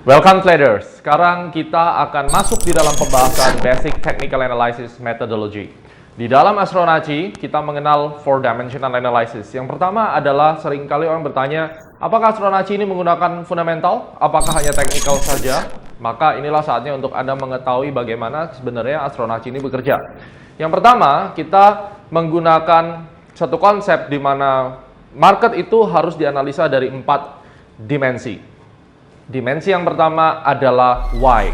Welcome traders. Sekarang kita akan masuk di dalam pembahasan Basic Technical Analysis Methodology. Di dalam Astronaci, kita mengenal 4-dimensional analysis. Yang pertama adalah seringkali orang bertanya, apakah Astronaci ini menggunakan fundamental? Apakah hanya technical saja? Maka inilah saatnya untuk Anda mengetahui bagaimana sebenarnya Astronaci ini bekerja. Yang pertama, kita menggunakan satu konsep di mana market itu harus dianalisa dari 4 dimensi. Dimensi yang pertama adalah why.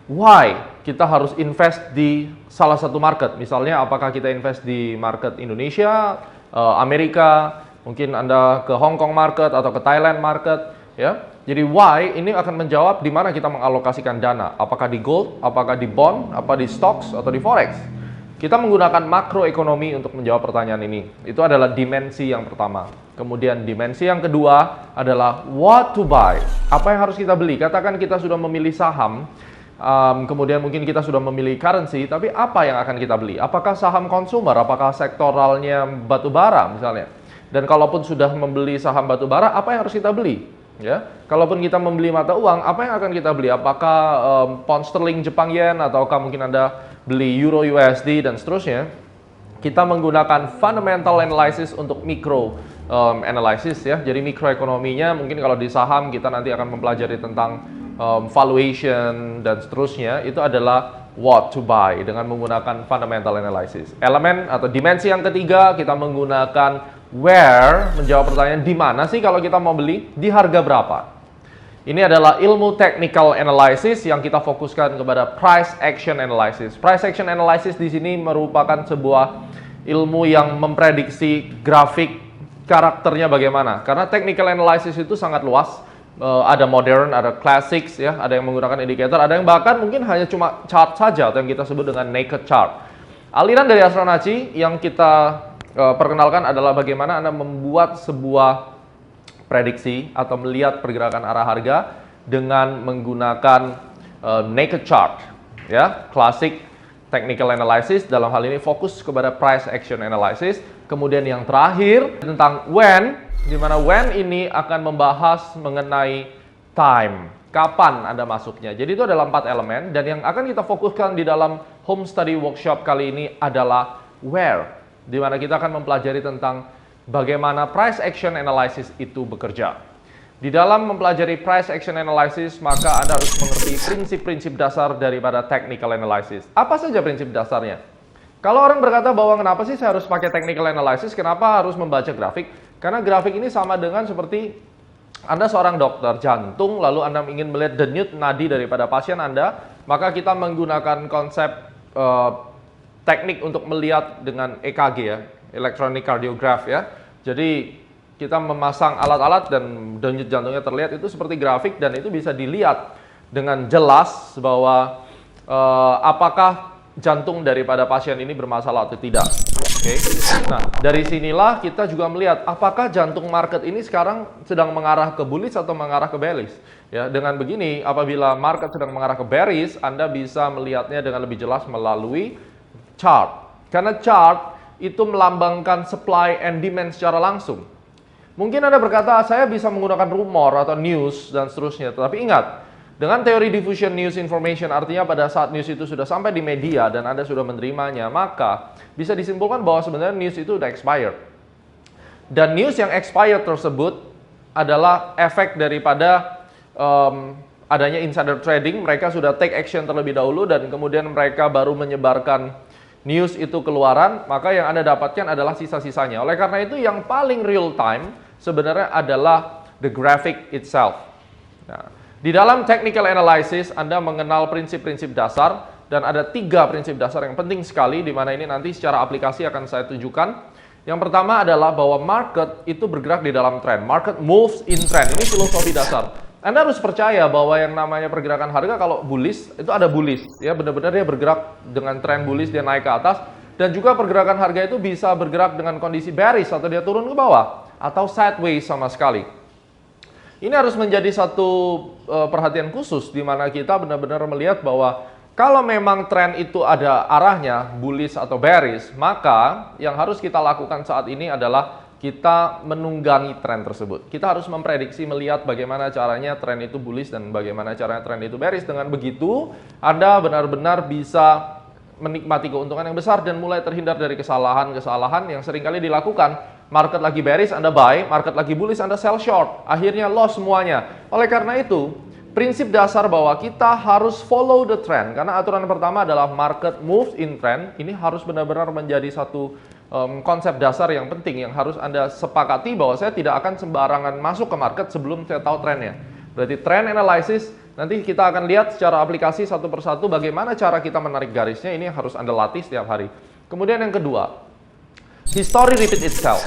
Why kita harus invest di salah satu market. Misalnya apakah kita invest di market Indonesia, Amerika, mungkin Anda ke Hong Kong market atau ke Thailand market, ya. Jadi why ini akan menjawab di mana kita mengalokasikan dana. Apakah di gold, apakah di bond, apa di stocks atau di forex. Kita menggunakan makroekonomi untuk menjawab pertanyaan ini. Itu adalah dimensi yang pertama. Kemudian dimensi yang kedua adalah what to buy. Apa yang harus kita beli? Katakan kita sudah memilih saham, kemudian mungkin kita sudah memilih currency, tapi apa yang akan kita beli? Apakah saham consumer? Apakah sektoralnya batubara misalnya? Dan kalaupun sudah membeli saham batubara, apa yang harus kita beli? Ya, kalaupun kita membeli mata uang, apa yang akan kita beli? Apakah pound sterling Jepang yen, ataukah mungkin Anda beli euro USD dan seterusnya? Kita menggunakan fundamental analysis untuk micro analysis, ya. Jadi mikroekonominya mungkin kalau di saham kita nanti akan mempelajari tentang valuation dan seterusnya. Itu adalah what to buy dengan menggunakan fundamental analysis. Elemen atau dimensi yang ketiga kita menggunakan where, menjawab pertanyaan di mana sih kalau kita mau beli, di harga berapa. Ini adalah ilmu technical analysis yang kita fokuskan kepada price action analysis. Price action analysis di sini merupakan sebuah ilmu yang memprediksi grafik karakternya bagaimana. Karena technical analysis itu sangat luas. Ada modern, ada classics, ya, ada yang menggunakan indicator, ada yang bahkan mungkin hanya cuma chart saja atau yang kita sebut dengan naked chart. Aliran dari Astronaci yang kita perkenalkan adalah bagaimana Anda membuat sebuah prediksi atau melihat pergerakan arah harga dengan menggunakan naked chart, ya, classic technical analysis. Dalam hal ini fokus kepada price action analysis. Kemudian yang terakhir tentang when, di mana when ini akan membahas mengenai time, kapan Anda masuknya. Jadi itu adalah 4 elemen, dan yang akan kita fokuskan di dalam home study workshop kali ini adalah where, di mana kita akan mempelajari tentang bagaimana price action analysis itu bekerja. Di dalam mempelajari price action analysis, maka Anda harus mengerti prinsip-prinsip dasar daripada technical analysis. Apa saja prinsip dasarnya? Kalau orang berkata bahwa kenapa sih saya harus pakai technical analysis, kenapa harus membaca grafik? Karena grafik ini sama dengan seperti Anda seorang dokter jantung, lalu Anda ingin melihat denyut nadi daripada pasien Anda, maka kita menggunakan konsep teknik untuk melihat dengan EKG, ya, electronic cardiograph, ya. Jadi kita memasang alat-alat dan denyut jantungnya terlihat, itu seperti grafik, dan itu bisa dilihat dengan jelas bahwa apakah jantung daripada pasien ini bermasalah atau tidak. Oke. Nah, dari sinilah kita juga melihat apakah jantung market ini sekarang sedang mengarah ke bullish atau mengarah ke bearish. Ya, dengan begini, apabila market sedang mengarah ke bearish, Anda bisa melihatnya dengan lebih jelas melalui chart. Karena chart itu melambangkan supply and demand secara langsung. Mungkin Anda berkata, saya bisa menggunakan rumor atau news dan seterusnya. Tetapi ingat, dengan teori diffusion news information, artinya pada saat news itu sudah sampai di media dan Anda sudah menerimanya, maka bisa disimpulkan bahwa sebenarnya news itu sudah expired. Dan news yang expired tersebut adalah efek daripada adanya insider trading. Mereka sudah take action terlebih dahulu dan kemudian mereka baru menyebarkan news itu keluaran, maka yang Anda dapatkan adalah sisa-sisanya. Oleh karena itu yang paling real time sebenarnya adalah the graphic itself. Nah, di dalam technical analysis Anda mengenal prinsip-prinsip dasar, dan ada 3 prinsip dasar yang penting sekali, di mana ini nanti secara aplikasi akan saya tunjukkan. Yang pertama adalah bahwa market itu bergerak di dalam tren. Market moves in trend. Ini filosofi dasar. Anda harus percaya bahwa yang namanya pergerakan harga kalau bullish, itu ada bullish. Ya, benar-benar dia bergerak dengan tren bullish, dia naik ke atas. Dan juga pergerakan harga itu bisa bergerak dengan kondisi bearish, atau dia turun ke bawah, atau sideways sama sekali. Ini harus menjadi satu perhatian khusus, di mana kita benar-benar melihat bahwa kalau memang tren itu ada arahnya, bullish atau bearish, maka yang harus kita lakukan saat ini adalah kita menunggangi tren tersebut. Kita harus memprediksi, melihat bagaimana caranya tren itu bullish dan bagaimana caranya tren itu bearish. Dengan begitu, Anda benar-benar bisa menikmati keuntungan yang besar dan mulai terhindar dari kesalahan-kesalahan yang seringkali dilakukan. Market lagi bearish, Anda buy, market lagi bullish, Anda sell short. Akhirnya loss semuanya. Oleh karena itu, prinsip dasar bahwa kita harus follow the trend. Karena aturan pertama adalah market moves in trend. Ini harus benar-benar menjadi satu konsep dasar yang penting yang harus Anda sepakati, bahwa saya tidak akan sembarangan masuk ke market sebelum saya tahu trennya. Berarti trend analysis, nanti kita akan lihat secara aplikasi satu persatu bagaimana cara kita menarik garisnya. Ini yang harus Anda latih setiap hari. Kemudian yang kedua, history repeat itself.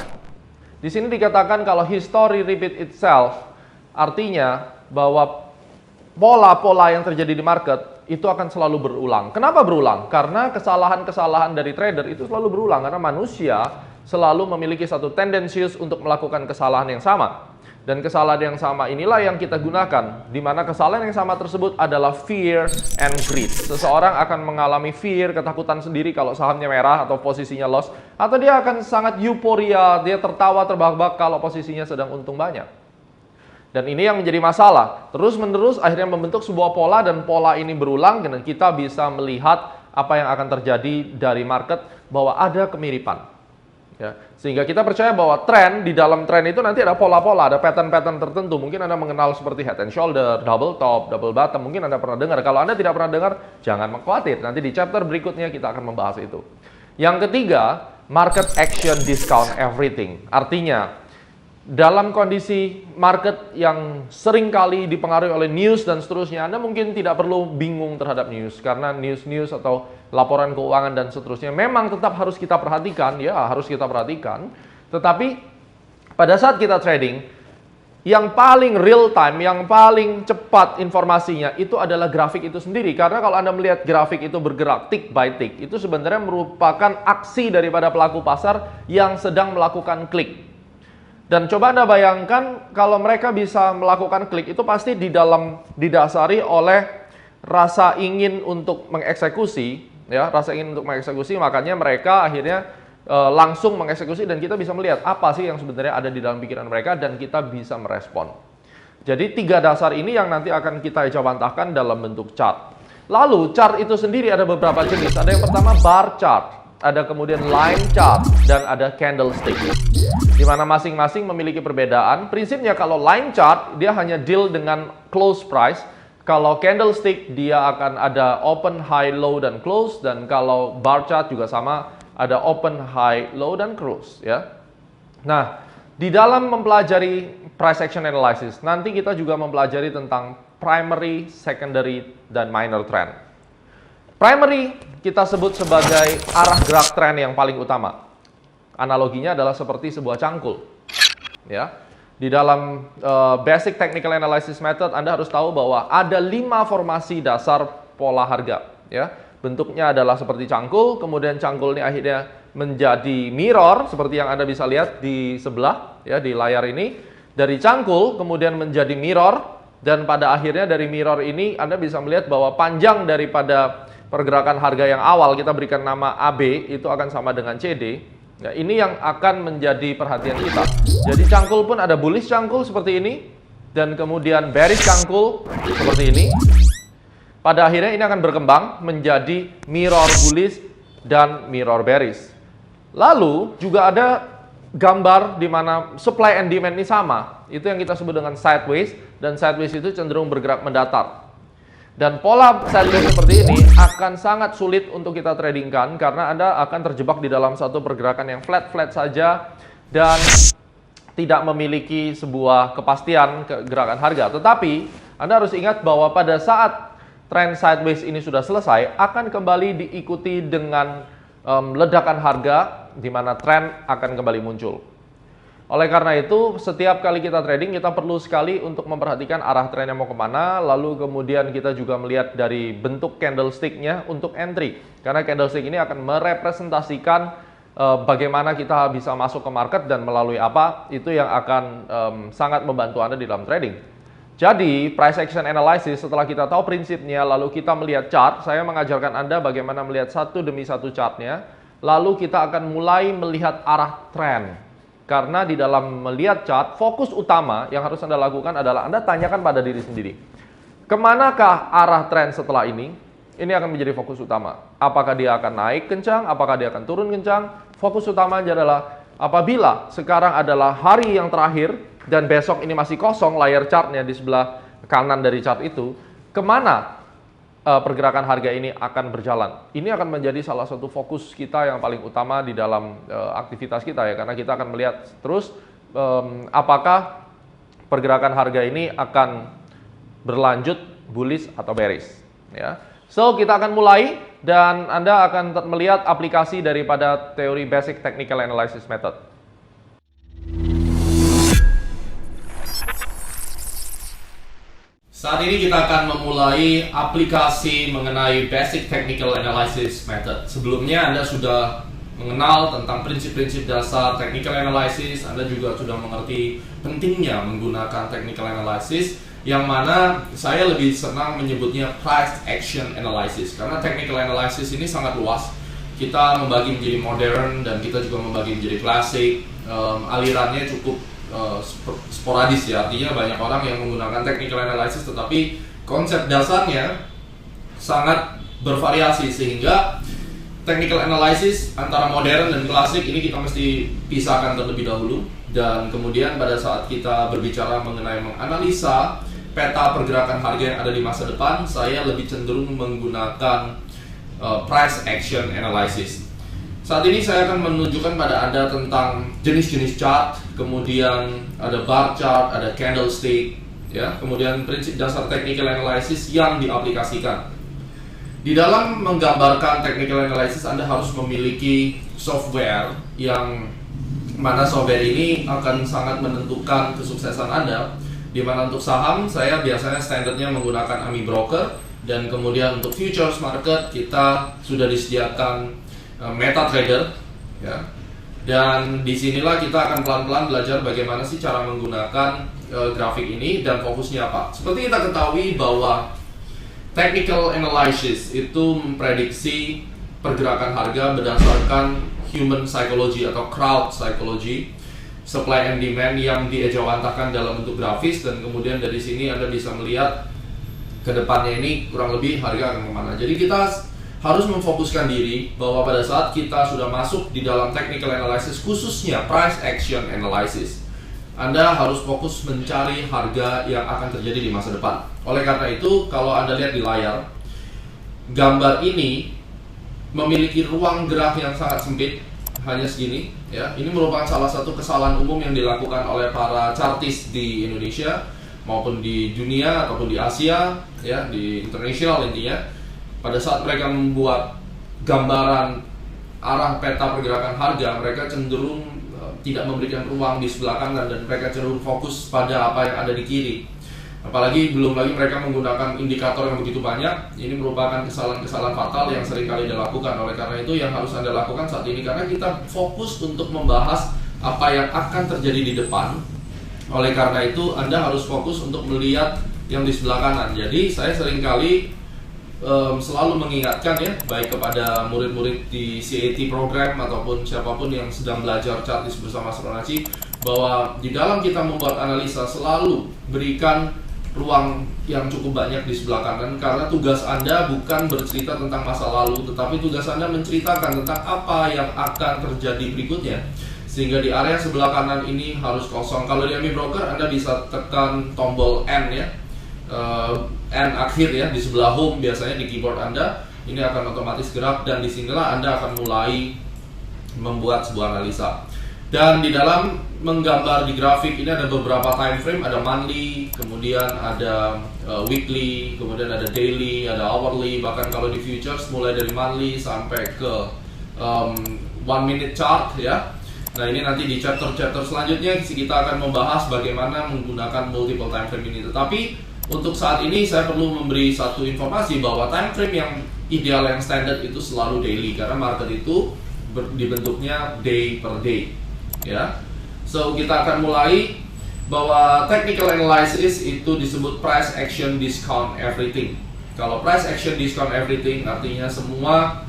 Di sini dikatakan kalau history repeat itself, artinya bahwa pola-pola yang terjadi di market itu akan selalu berulang. Kenapa berulang? Karena kesalahan-kesalahan dari trader itu selalu berulang. Karena manusia selalu memiliki satu tendensius untuk melakukan kesalahan yang sama. Dan kesalahan yang sama inilah yang kita gunakan. Di mana kesalahan yang sama tersebut adalah fear and greed. Seseorang akan mengalami fear, ketakutan sendiri kalau sahamnya merah atau posisinya loss. Atau dia akan sangat euforia, dia tertawa terbahak-bahak kalau posisinya sedang untung banyak. Dan ini yang menjadi masalah. Terus-menerus akhirnya membentuk sebuah pola, dan pola ini berulang, dan kita bisa melihat apa yang akan terjadi dari market, bahwa ada kemiripan. Ya. Sehingga kita percaya bahwa tren, di dalam tren itu nanti ada pola-pola, ada pattern-pattern tertentu. Mungkin Anda mengenal seperti head and shoulder, double top, double bottom. Mungkin Anda pernah dengar. Kalau Anda tidak pernah dengar, jangan khawatir. Nanti di chapter berikutnya kita akan membahas itu. Yang ketiga, market action discount everything. Artinya, dalam kondisi market yang seringkali dipengaruhi oleh news dan seterusnya, Anda mungkin tidak perlu bingung terhadap news, karena news atau laporan keuangan dan seterusnya memang tetap harus kita perhatikan, ya harus kita perhatikan. Tetapi pada saat kita trading, yang paling real time, yang paling cepat informasinya itu adalah grafik itu sendiri. Karena kalau Anda melihat grafik itu bergerak tick by tick, itu sebenarnya merupakan aksi daripada pelaku pasar yang sedang melakukan klik. Dan coba Anda bayangkan kalau mereka bisa melakukan klik, itu pasti didasari oleh rasa ingin untuk mengeksekusi, ya, rasa ingin untuk mengeksekusi, makanya mereka akhirnya langsung mengeksekusi, dan kita bisa melihat apa sih yang sebenarnya ada di dalam pikiran mereka, dan kita bisa merespon. Jadi 3 dasar ini yang nanti akan kita ejawantahkan dalam bentuk chart. Lalu chart itu sendiri ada beberapa jenis. Ada yang pertama bar chart, ada kemudian line chart, dan ada candlestick. Di mana masing-masing memiliki perbedaan. Prinsipnya kalau line chart dia hanya deal dengan close price. Kalau candlestick dia akan ada open, high, low, dan close. Dan kalau bar chart juga sama, ada open, high, low, dan close, ya. Nah, di dalam mempelajari price action analysis, nanti kita juga mempelajari tentang primary, secondary, dan minor trend. Primary kita sebut sebagai arah gerak tren yang paling utama. Analoginya adalah seperti sebuah cangkul. Ya. Di dalam basic technical analysis method, Anda harus tahu bahwa ada 5 formasi dasar pola harga. Ya. Bentuknya adalah seperti cangkul, kemudian cangkul ini akhirnya menjadi mirror, seperti yang Anda bisa lihat di sebelah, ya, di layar ini. Dari cangkul kemudian menjadi mirror, dan pada akhirnya dari mirror ini Anda bisa melihat bahwa panjang daripada pergerakan harga yang awal kita berikan nama AB itu akan sama dengan CD. Nah, ini yang akan menjadi perhatian kita. Jadi cangkul pun ada bullish cangkul seperti ini, dan kemudian bearish cangkul seperti ini. Pada akhirnya ini akan berkembang menjadi mirror bullish dan mirror bearish. Lalu juga ada gambar di mana supply and demand ini sama. Itu yang kita sebut dengan sideways, dan sideways itu cenderung bergerak mendatar. Dan pola sideways seperti ini akan sangat sulit untuk kita tradingkan, karena Anda akan terjebak di dalam satu pergerakan yang flat-flat saja dan tidak memiliki sebuah kepastian gerakan harga. Tetapi Anda harus ingat bahwa pada saat tren sideways ini sudah selesai, akan kembali diikuti dengan ledakan harga, di mana tren akan kembali muncul. Oleh karena itu, setiap kali kita trading, kita perlu sekali untuk memperhatikan arah trennya mau kemana, lalu kemudian kita juga melihat dari bentuk candlestick-nya untuk entry. Karena candlestick ini akan merepresentasikan bagaimana kita bisa masuk ke market dan melalui apa, itu yang akan sangat membantu Anda di dalam trading. Jadi, price action analysis, setelah kita tahu prinsipnya, lalu kita melihat chart, saya mengajarkan Anda bagaimana melihat satu demi satu chartnya, lalu kita akan mulai melihat arah tren. Karena di dalam melihat chart, fokus utama yang harus Anda lakukan adalah Anda tanyakan pada diri sendiri. Kemanakah arah tren setelah ini? Ini akan menjadi fokus utama. Apakah dia akan naik kencang? Apakah dia akan turun kencang? Fokus utamanya adalah apabila sekarang adalah hari yang terakhir dan besok ini masih kosong layar chartnya di sebelah kanan dari chart itu, kemana pergerakan harga ini akan berjalan. Ini akan menjadi salah satu fokus kita yang paling utama di dalam aktivitas kita ya, karena kita akan melihat terus apakah pergerakan harga ini akan berlanjut bullish atau bearish ya. So kita akan mulai dan Anda akan melihat aplikasi daripada teori Basic Technical Analysis Method. Saat ini kita akan memulai aplikasi mengenai Basic Technical Analysis Method. Sebelumnya Anda sudah mengenal tentang prinsip-prinsip dasar Technical Analysis, Anda juga sudah mengerti pentingnya menggunakan Technical Analysis, yang mana saya lebih senang menyebutnya Price Action Analysis, karena Technical Analysis ini sangat luas. Kita membagi menjadi modern dan kita juga membagi menjadi klasik. Alirannya cukup sporadis ya, artinya banyak orang yang menggunakan technical analysis tetapi konsep dasarnya sangat bervariasi, sehingga technical analysis antara modern dan klasik ini kita mesti pisahkan terlebih dahulu. Dan kemudian pada saat kita berbicara mengenai menganalisa peta pergerakan harga yang ada di masa depan, saya lebih cenderung menggunakan price action analysis. Saat ini saya akan menunjukkan pada Anda tentang jenis-jenis chart, kemudian ada bar chart, ada candlestick, ya, kemudian prinsip dasar technical analysis yang diaplikasikan. Di dalam menggambarkan technical analysis, Anda harus memiliki software yang mana software ini akan sangat menentukan kesuksesan Anda. Di mana untuk saham, saya biasanya standarnya menggunakan AMI Broker, dan kemudian untuk futures market kita sudah disediakan MetaTrader ya. Dan disinilah kita akan pelan-pelan belajar bagaimana sih cara menggunakan grafik ini dan fokusnya apa. Seperti kita ketahui bahwa technical analysis itu memprediksi pergerakan harga berdasarkan human psychology atau crowd psychology, supply and demand yang diejawantahkan dalam bentuk grafis, dan kemudian dari sini Anda bisa melihat ke depannya ini kurang lebih harga akan kemana. Jadi kita harus memfokuskan diri bahwa pada saat kita sudah masuk di dalam technical analysis, khususnya price action analysis, Anda harus fokus mencari harga yang akan terjadi di masa depan. Oleh karena itu, kalau Anda lihat di layar, gambar ini memiliki ruang gerak yang sangat sempit, hanya segini ya. Ini merupakan salah satu kesalahan umum yang dilakukan oleh para chartis di Indonesia maupun di dunia ataupun di Asia ya, di internasional intinya. Pada saat mereka membuat gambaran arah peta pergerakan harga, mereka cenderung tidak memberikan ruang di sebelah kanan dan mereka cenderung fokus pada apa yang ada di kiri. Apalagi belum lagi mereka menggunakan indikator yang begitu banyak. Ini merupakan kesalahan-kesalahan fatal yang sering kali dilakukan. Oleh karena itu yang harus Anda lakukan saat ini, karena kita fokus untuk membahas apa yang akan terjadi di depan. Oleh karena itu Anda harus fokus untuk melihat yang di sebelah kanan. Jadi saya sering kali selalu mengingatkan ya, baik kepada murid-murid di CAT program ataupun siapapun yang sedang belajar chartis bersama Astronaci, bahwa di dalam kita membuat analisa selalu berikan ruang yang cukup banyak di sebelah kanan, karena tugas Anda bukan bercerita tentang masa lalu, tetapi tugas Anda menceritakan tentang apa yang akan terjadi berikutnya. Sehingga di area sebelah kanan ini harus kosong. Kalau di AMI Broker Anda bisa tekan tombol N ya, N akhir ya, di sebelah home biasanya di keyboard Anda, ini akan otomatis gerak dan disinilah Anda akan mulai membuat sebuah analisa. Dan di dalam menggambar di grafik ini ada beberapa time frame, ada monthly, kemudian ada weekly, kemudian ada daily, ada hourly, bahkan kalau di futures mulai dari monthly sampai ke 1 minute chart ya. Nah ini nanti di chapter-chapter selanjutnya kita akan membahas bagaimana menggunakan multiple time frame ini. Tetapi untuk saat ini saya perlu memberi satu informasi bahwa time frame yang ideal, yang standar itu selalu daily, karena market itu dibentuknya day per day ya. So kita akan mulai bahwa technical analysis itu disebut price action discount everything. Kalau price action discount everything artinya semua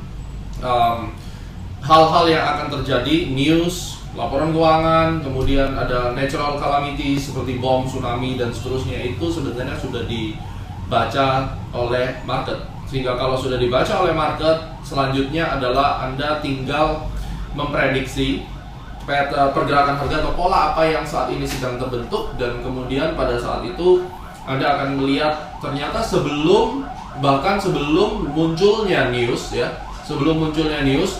hal-hal yang akan terjadi, news laporan keuangan, kemudian ada natural calamity seperti bom, tsunami dan seterusnya, itu sebenarnya sudah dibaca oleh market. Sehingga kalau sudah dibaca oleh market, selanjutnya adalah Anda tinggal memprediksi pergerakan harga atau pola apa yang saat ini sedang terbentuk, dan kemudian pada saat itu Anda akan melihat ternyata bahkan sebelum munculnya news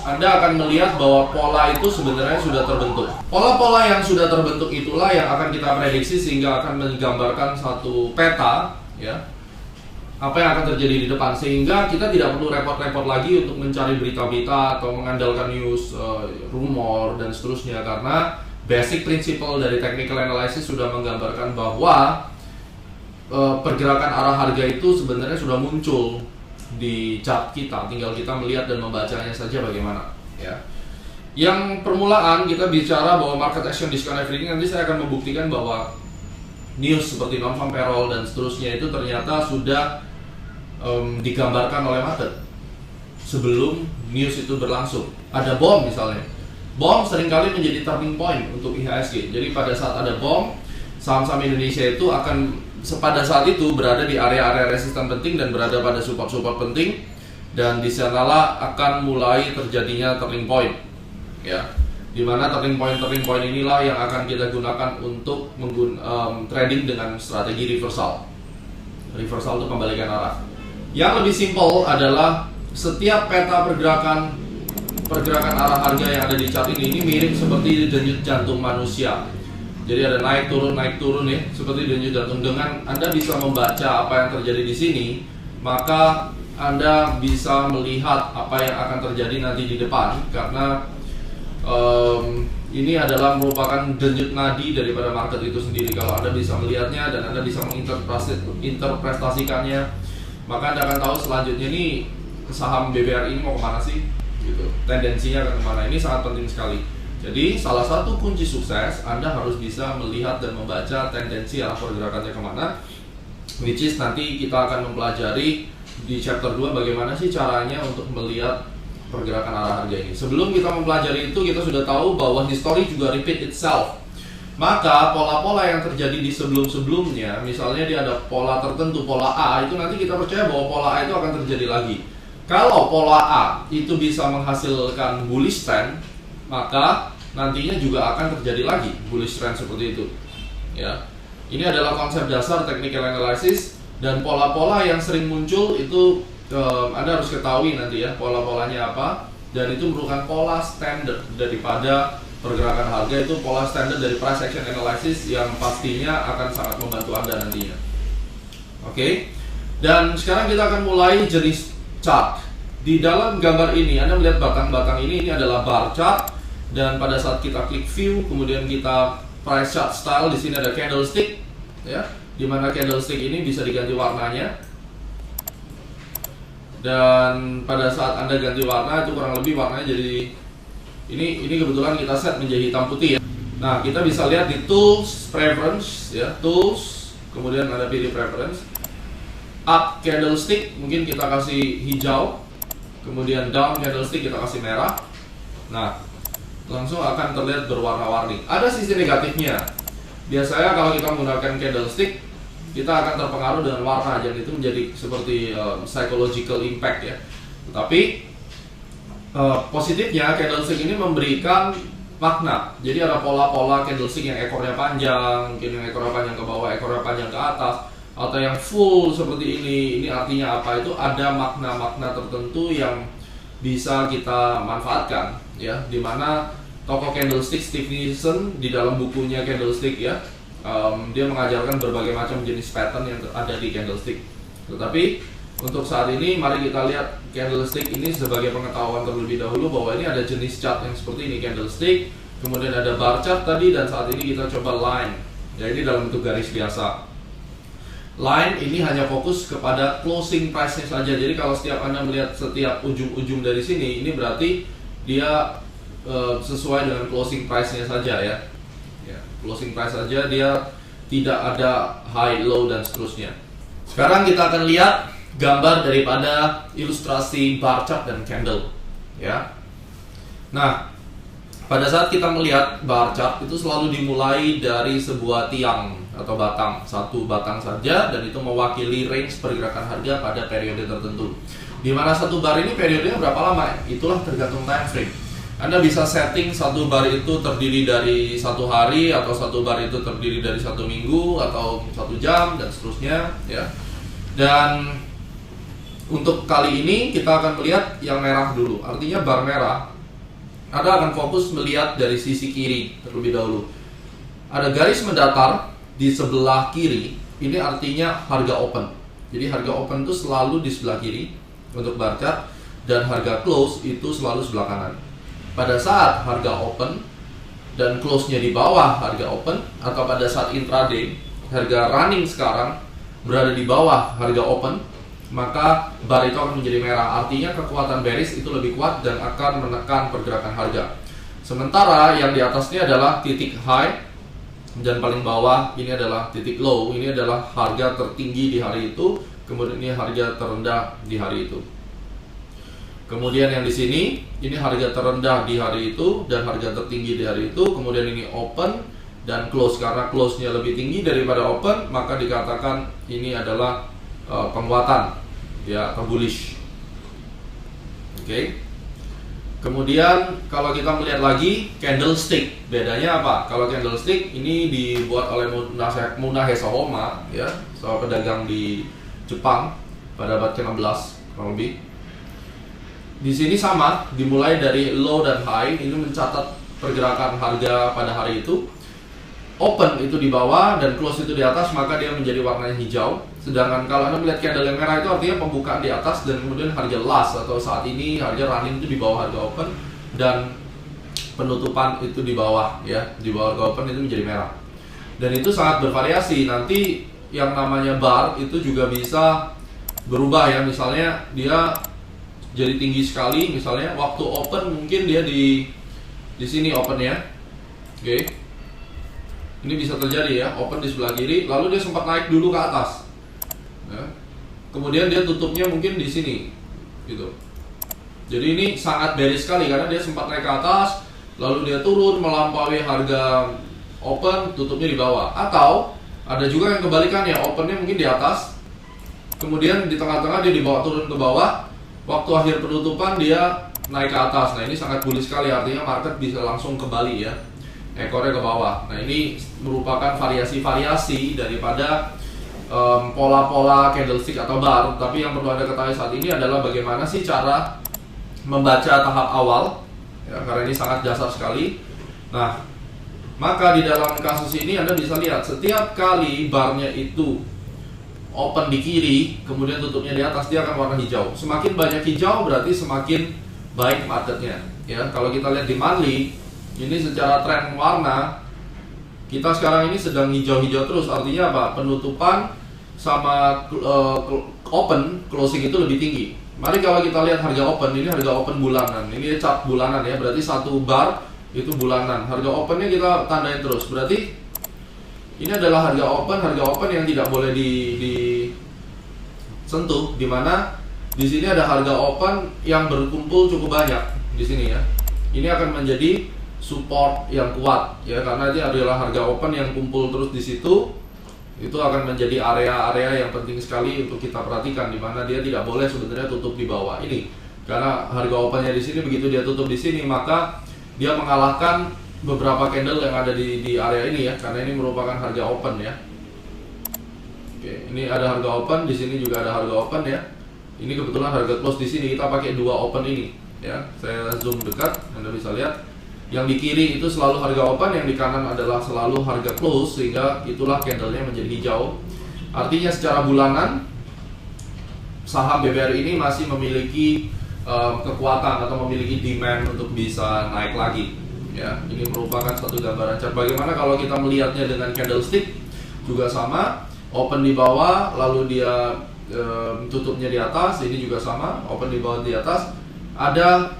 Anda akan melihat bahwa pola itu sebenarnya sudah terbentuk. Pola-pola yang sudah terbentuk itulah yang akan kita prediksi, sehingga akan menggambarkan satu peta, ya, apa yang akan terjadi di depan, sehingga kita tidak perlu repot-repot lagi untuk mencari berita-berita atau mengandalkan news, rumor dan seterusnya, karena basic principle dari technical analysis sudah menggambarkan bahwa pergerakan arah harga itu sebenarnya sudah muncul di chart kita, tinggal kita melihat dan membacanya saja bagaimana, ya. Yang permulaan kita bicara bahwa market action discount averaging, nanti saya akan membuktikan bahwa news seperti non-farm payroll dan seterusnya itu ternyata sudah digambarkan oleh market sebelum news itu berlangsung. Ada bom misalnya, bom seringkali menjadi turning point untuk IHSG. Jadi pada saat ada bom, saham-saham Indonesia itu akan pada saat itu berada di area-area resisten penting dan berada pada support-support penting, dan di sanalah akan mulai terjadinya turning point, ya. Dimana turning point inilah yang akan kita gunakan untuk trading dengan strategi reversal. Reversal itu kembalikan arah. Yang lebih simpel adalah setiap peta pergerakan arah harga yang ada di chart ini mirip seperti denyut jantung manusia. Jadi ada naik turun nih, seperti denyut jantung. Dengan Anda bisa membaca apa yang terjadi di sini, maka Anda bisa melihat apa yang akan terjadi nanti di depan, karena ini adalah merupakan denyut nadi daripada market itu sendiri. Kalau Anda bisa melihatnya dan Anda bisa menginterpretasikannya, maka Anda akan tahu selanjutnya nih saham BBRI ini mau kemana sih, gitu. Tendensinya akan kemana. Ini sangat penting sekali. Jadi salah satu kunci sukses, Anda harus bisa melihat dan membaca tendensi arah pergerakannya kemana, which is nanti kita akan mempelajari di chapter 2 bagaimana sih caranya untuk melihat pergerakan arah harga ini. Sebelum kita mempelajari itu, kita sudah tahu bahwa history juga repeat itself. Maka pola-pola yang terjadi di sebelum-sebelumnya, misalnya dia ada pola tertentu, pola A, itu nanti kita percaya bahwa pola A itu akan terjadi lagi. Kalau pola A itu bisa menghasilkan bullish trend, maka nantinya juga akan terjadi lagi bullish trend seperti itu, ya. Ini adalah konsep dasar technical analysis, dan pola-pola yang sering muncul itu Anda harus ketahui nanti ya pola-polanya apa, dan itu merupakan pola standar daripada pergerakan harga. Itu pola standar dari price action analysis yang pastinya akan sangat membantu Anda nantinya. Oke. Dan sekarang kita akan mulai jenis chart. Di dalam gambar ini Anda melihat batang-batang ini adalah bar chart, dan pada saat kita klik view, kemudian kita price chart style, di sini ada candlestick, ya, dimana candlestick ini bisa diganti warnanya. Dan pada saat Anda ganti warna, itu kurang lebih warnanya jadi ini kebetulan kita set menjadi hitam putih, ya. Nah, kita bisa lihat di tools preference, ya, tools, kemudian Anda pilih preference. Up candlestick mungkin kita kasih hijau, kemudian down candlestick kita kasih merah. Nah, langsung akan terlihat berwarna-warni. Ada sisi negatifnya. Biasanya kalau kita menggunakan candlestick, kita akan terpengaruh dengan warna, dan itu menjadi seperti psychological impact, ya. Tetapi positifnya, candlestick ini memberikan makna. Jadi ada pola-pola candlestick yang ekornya panjang, mungkin yang ekornya panjang ke bawah, ekornya panjang ke atas, atau yang full seperti ini. Ini artinya apa? Itu ada makna-makna tertentu yang bisa kita manfaatkan, ya. Dimana tokoh candlestick Steve Nielsen di dalam bukunya Candlestick, ya, dia mengajarkan berbagai macam jenis pattern yang ada di candlestick. Tetapi untuk saat ini, mari kita lihat candlestick ini sebagai pengetahuan terlebih dahulu bahwa ini ada jenis chart yang seperti ini, candlestick, kemudian ada bar chart tadi, dan saat ini kita coba line. Ya, ini dalam bentuk garis biasa. Line ini hanya fokus kepada closing price-nya saja. Jadi kalau setiap Anda melihat setiap ujung-ujung dari sini, ini berarti dia sesuai dengan closing price-nya saja, ya. Ya, closing price saja, dia tidak ada high, low, dan seterusnya. Sekarang kita akan lihat gambar daripada ilustrasi bar chart dan candle, ya. Nah, pada saat kita melihat bar chart itu selalu dimulai dari sebuah tiang atau batang, satu batang saja, dan itu mewakili range pergerakan harga pada periode tertentu. Di mana satu bar ini periodenya berapa lama? Itulah tergantung time frame. Anda bisa setting satu bar itu terdiri dari 1 hari, atau satu bar itu terdiri dari 1 minggu, atau 1 jam, dan seterusnya, ya. Dan untuk kali ini kita akan melihat yang merah dulu, artinya bar merah. Anda akan fokus melihat dari sisi kiri terlebih dahulu. Ada garis mendatar di sebelah kiri, ini artinya harga open. Jadi harga open itu selalu di sebelah kiri untuk bar chart, dan harga close itu selalu sebelah kanan. Pada saat harga open dan close-nya di bawah harga open, atau pada saat intraday harga running sekarang berada di bawah harga open, maka bar itu akan menjadi merah. Artinya kekuatan bearish itu lebih kuat dan akan menekan pergerakan harga. Sementara yang di atasnya adalah titik high, dan paling bawah ini adalah titik low. Ini adalah harga tertinggi di hari itu, kemudian ini harga terendah di hari itu. Kemudian yang di sini, ini harga terendah di hari itu dan harga tertinggi di hari itu. Kemudian ini open dan close. Karena close-nya lebih tinggi daripada open, maka dikatakan ini adalah penguatan, ya, atau bullish. Oke. Kemudian kalau kita melihat lagi candlestick, bedanya apa? Kalau candlestick ini dibuat oleh Munahe Sohoma, ya, seorang pedagang di Jepang pada abad ke-16 kurang lebih. Di sini sama, dimulai dari low dan high, ini mencatat pergerakan harga pada hari itu. Open itu di bawah dan close itu di atas, maka dia menjadi warnanya hijau. Sedangkan kalau Anda melihat candle yang merah itu artinya pembukaan di atas, dan kemudian harga last atau saat ini harga running itu di bawah harga open, dan penutupan itu di bawah, ya, di bawah harga open itu menjadi merah. Dan itu sangat bervariasi. Nanti yang namanya bar itu juga bisa berubah, ya. Misalnya dia jadi tinggi sekali, misalnya waktu open mungkin dia di sini opennya, oke. Ini bisa terjadi, ya, open di sebelah kiri, lalu dia sempat naik dulu ke atas, ya. Kemudian dia tutupnya mungkin di sini, gitu. Jadi ini sangat bearish sekali karena dia sempat naik ke atas, lalu dia turun melampaui harga open, tutupnya di bawah. Atau ada juga yang kebalikannya, opennya mungkin di atas, kemudian di tengah-tengah dia dibawa turun ke bawah, waktu akhir penutupan dia naik ke atas. Nah, ini sangat bullish sekali, artinya market bisa langsung kembali, ya, ekornya ke bawah. Nah, ini merupakan variasi-variasi daripada pola-pola candlestick atau bar. Tapi yang perlu Anda ketahui saat ini adalah bagaimana sih cara membaca tahap awal, ya, karena ini sangat dasar sekali. Nah, maka di dalam kasus ini Anda bisa lihat setiap kali barnya itu open di kiri, kemudian tutupnya di atas, dia akan warna hijau. Semakin banyak hijau berarti semakin baik marketnya, ya. Kalau kita lihat di monthly, ini secara tren warna, kita sekarang ini sedang hijau-hijau terus. Artinya apa? Penutupan sama open, closing itu lebih tinggi. Mari kalau kita lihat harga open, ini harga open bulanan. Ini chart bulanan, ya, berarti satu bar itu bulanan. Harga opennya kita tandain terus. Berarti ini adalah harga open yang tidak boleh disentuh, dimana di sini ada harga open yang berkumpul cukup banyak di sini, ya. Ini akan menjadi support yang kuat, ya, karena dia adalah harga open yang kumpul terus di situ. Itu akan menjadi area-area yang penting sekali untuk kita perhatikan, di mana dia tidak boleh sebenarnya tutup di bawah ini, karena harga opennya di sini, begitu dia tutup di sini maka dia mengalahkan beberapa candle yang ada di area ini, ya, karena ini merupakan harga open, ya. Oke, ini ada harga open, di sini juga ada harga open, ya. Ini kebetulan harga close di sini, kita pakai dua open ini, ya. Saya zoom dekat, Anda bisa lihat. Yang di kiri itu selalu harga open, yang di kanan adalah selalu harga close, sehingga itulah candlenya menjadi hijau. Artinya secara bulanan saham BBRI ini masih memiliki kekuatan atau memiliki demand untuk bisa naik lagi, ya. Ini merupakan satu gambaran chart. Bagaimana kalau kita melihatnya dengan candlestick, juga sama, open di bawah lalu dia tutupnya di atas. Ini juga sama, open di bawah di atas. Ada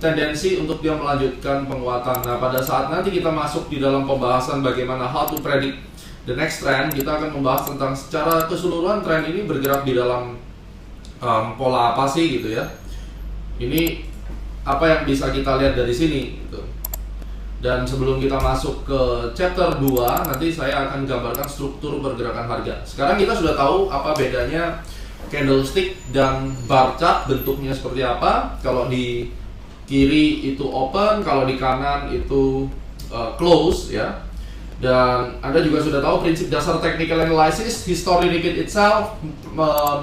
tendensi untuk dia melanjutkan penguatan. Nah, pada saat nanti kita masuk di dalam pembahasan bagaimana how to predict the next trend, kita akan membahas tentang secara keseluruhan tren ini bergerak di dalam pola apa sih, gitu, ya. Ini apa yang bisa kita lihat dari sini, gitu. Dan sebelum kita masuk ke chapter 2, nanti saya akan gambarkan struktur pergerakan harga. Sekarang kita sudah tahu apa bedanya candlestick dan bar chart, bentuknya seperti apa. Kalau di kiri itu open, kalau di kanan itu close ya. Dan Anda juga sudah tahu prinsip dasar technical analysis, history repeat itself,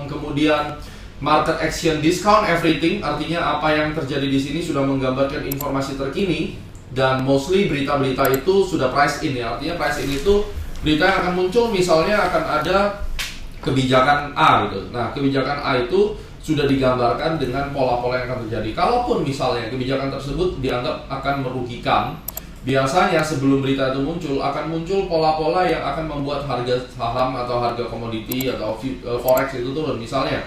kemudian market action discount everything, artinya apa yang terjadi di sini sudah menggambarkan informasi terkini, dan mostly berita-berita itu sudah price in ya. Artinya price in itu berita yang akan muncul, misalnya akan ada kebijakan A gitu. Nah, kebijakan A itu sudah digambarkan dengan pola-pola yang akan terjadi. Kalaupun misalnya kebijakan tersebut dianggap akan merugikan, biasanya sebelum berita itu muncul akan muncul pola-pola yang akan membuat harga saham atau harga komoditi atau forex itu turun. Misalnya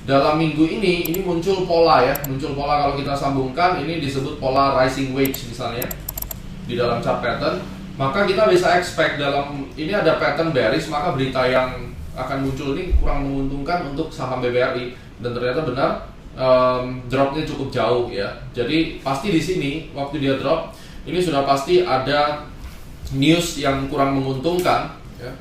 dalam minggu ini muncul pola ya, muncul pola, kalau kita sambungkan ini disebut pola rising wedge misalnya di dalam chart pattern, maka kita bisa expect dalam ini ada pattern bearish, maka berita yang akan muncul ini kurang menguntungkan untuk saham BBRI, dan ternyata benar dropnya cukup jauh ya. Jadi pasti di sini waktu dia drop ini sudah pasti ada news yang kurang menguntungkan ya,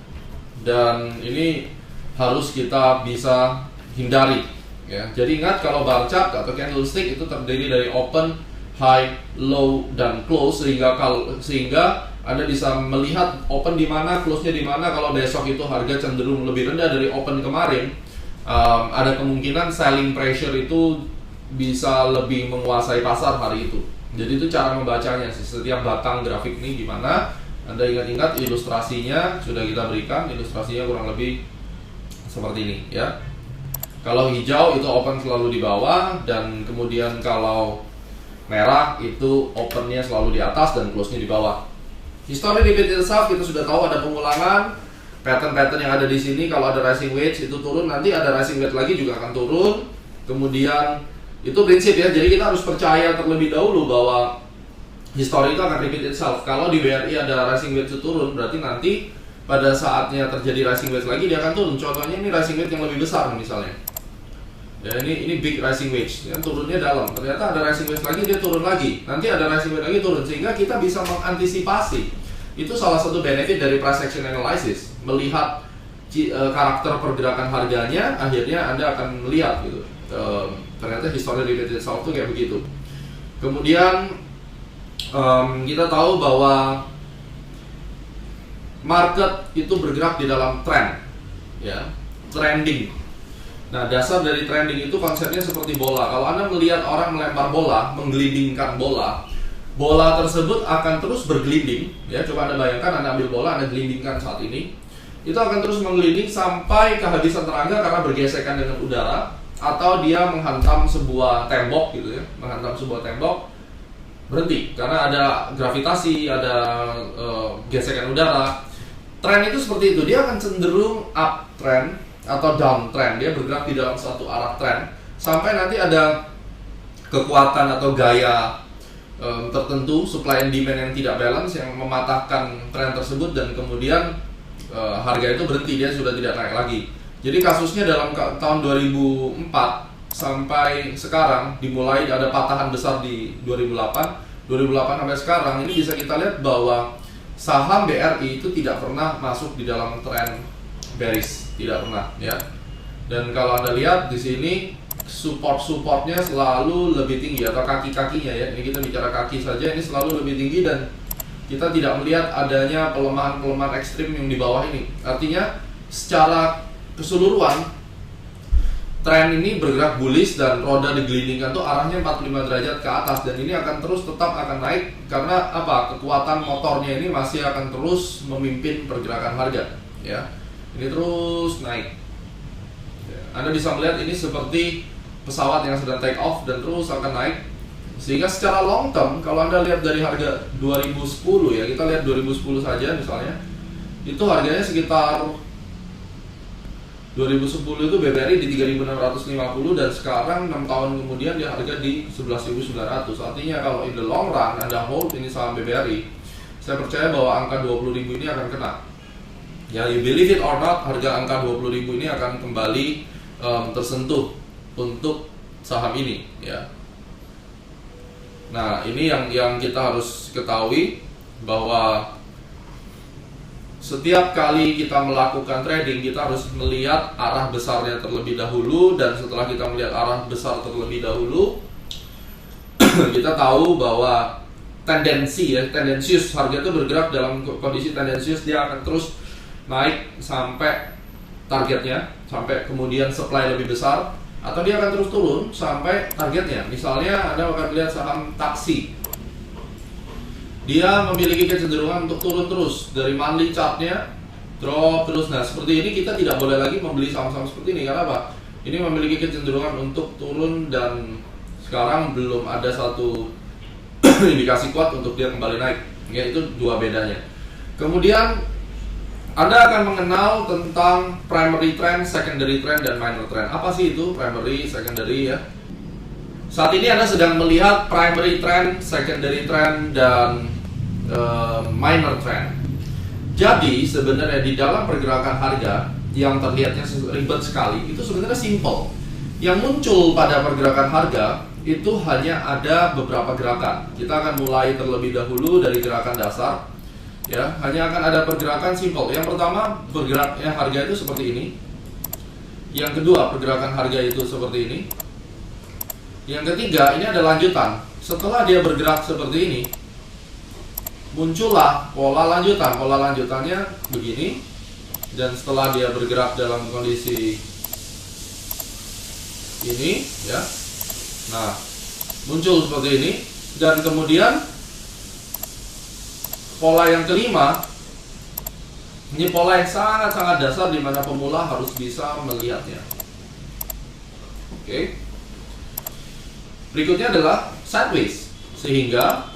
dan ini harus kita bisa hindari ya. Jadi ingat, kalau bar chart atau candlestick itu terdiri dari open, high, low, dan close, sehingga Anda bisa melihat open di mana, close-nya di mana. Kalau besok itu harga cenderung lebih rendah dari open kemarin, ada kemungkinan selling pressure itu bisa lebih menguasai pasar hari itu. Jadi itu cara membacanya sih, setiap batang grafik ini gimana. Anda ingat-ingat ilustrasinya sudah kita berikan, ilustrasinya kurang lebih seperti ini ya. Kalau hijau itu open selalu di bawah, dan kemudian kalau merah itu opennya selalu di atas dan close-nya di bawah. History repeat itself, kita sudah tahu ada pengulangan pattern-pattern yang ada di sini. Kalau ada rising wedge itu turun, nanti ada rising wedge lagi juga akan turun. Kemudian itu prinsip ya, jadi kita harus percaya terlebih dahulu bahwa history itu akan repeat itself. Kalau di BRI ada rising wedge turun, berarti nanti pada saatnya terjadi rising wedge lagi dia akan turun. Contohnya ini rising wedge yang lebih besar misalnya. Ya, ini big rising wedge, yang turunnya dalam. Ternyata ada rising wedge lagi, dia turun lagi. Nanti ada rising wedge lagi turun, sehingga kita bisa mengantisipasi. Itu salah satu benefit dari price action analysis. Melihat karakter pergerakan harganya, akhirnya Anda akan melihat gitu. Ternyata history repeat itself itu kayak begitu. Kemudian kita tahu bahwa market itu bergerak di dalam trend ya, trending. Nah, dasar dari trending itu konsepnya seperti bola. Kalau Anda melihat orang melempar bola, menggelindingkan bola, bola tersebut akan terus bergelinding ya. Coba Anda bayangkan, Anda ambil bola, Anda gelindingkan saat ini, itu akan terus menggelinding sampai kehabisan tenaga karena bergesekan dengan udara, atau dia menghantam sebuah tembok gitu ya, menghantam sebuah tembok, berhenti karena ada gravitasi, ada gesekan udara. Tren itu seperti itu, dia akan cenderung uptrend atau downtrend, dia bergerak di dalam suatu arah tren sampai nanti ada kekuatan atau gaya tertentu, supply and demand yang tidak balance, yang mematahkan tren tersebut, dan kemudian harga itu berhenti, dia sudah tidak naik lagi. Jadi kasusnya dalam tahun 2004 sampai sekarang, dimulai ada patahan besar di 2008 sampai sekarang, ini bisa kita lihat bahwa saham BRI itu tidak pernah masuk di dalam tren bearish, tidak pernah ya. Dan kalau Anda lihat di sini, supportnya selalu lebih tinggi, atau kaki-kakinya ya. Ini kita bicara kaki saja, ini selalu lebih tinggi, dan kita tidak melihat adanya pelemahan ekstrim yang di bawah ini. Artinya secara keseluruhan tren ini bergerak bullish, dan roda digelindingkan tuh arahnya 45 derajat ke atas, dan ini akan terus tetap akan naik karena apa? Kekuatan motornya ini masih akan terus memimpin pergerakan harga ya. Ini terus naik. Anda bisa melihat ini seperti pesawat yang sedang take off dan terus akan naik. Sehingga secara long term, kalau Anda lihat dari harga 2010 ya, kita lihat 2010 saja misalnya, itu harganya sekitar 2010 itu BBRI di 3.650, dan sekarang 6 tahun kemudian dia harga di 11.900. Artinya kalau in the long run Anda hold ini saham BBRI, saya percaya bahwa angka 20.000 ini akan kena. Ya, you believe it or not, harga angka 20.000 ini akan kembali tersentuh untuk saham ini ya. Nah, ini yang kita harus ketahui, bahwa setiap kali kita melakukan trading, kita harus melihat arah besarnya terlebih dahulu, dan setelah kita melihat arah besar terlebih dahulu, kita tahu bahwa tendensius, harga itu bergerak dalam kondisi tendensius, dia akan terus naik sampai targetnya, sampai kemudian supply lebih besar, atau dia akan terus turun sampai targetnya. Misalnya Anda akan lihat saham taksi, dia memiliki kecenderungan untuk turun terus dari monthly chartnya, drop terus. Nah, seperti ini kita tidak boleh lagi membeli saham-saham seperti ini. Karena apa? Ini memiliki kecenderungan untuk turun, dan sekarang belum ada satu indikasi kuat untuk dia kembali naik. Ya, itu dua bedanya. Kemudian Anda akan mengenal tentang primary trend, secondary trend, dan minor trend. Apa sih itu primary, secondary ya? Saat ini Anda sedang melihat primary trend, secondary trend, dan minor trend. Jadi sebenarnya di dalam pergerakan harga yang terlihatnya ribet sekali, itu sebenarnya simple. Yang muncul pada pergerakan harga itu hanya ada beberapa gerakan. Kita akan mulai terlebih dahulu dari gerakan dasar. Ya, hanya akan ada pergerakan simple. Yang pertama, bergeraknya harga itu seperti ini. Yang kedua, pergerakan harga itu seperti ini. Yang ketiga, ini ada lanjutan. Setelah dia bergerak seperti ini, muncullah pola lanjutan. Pola lanjutannya begini. Dan setelah dia bergerak dalam kondisi ini, ya. Nah, muncul seperti ini. Dan kemudian pola yang kelima, ini pola yang sangat-sangat dasar di mana pemula harus bisa melihatnya. Oke. Berikutnya adalah sideways. Sehingga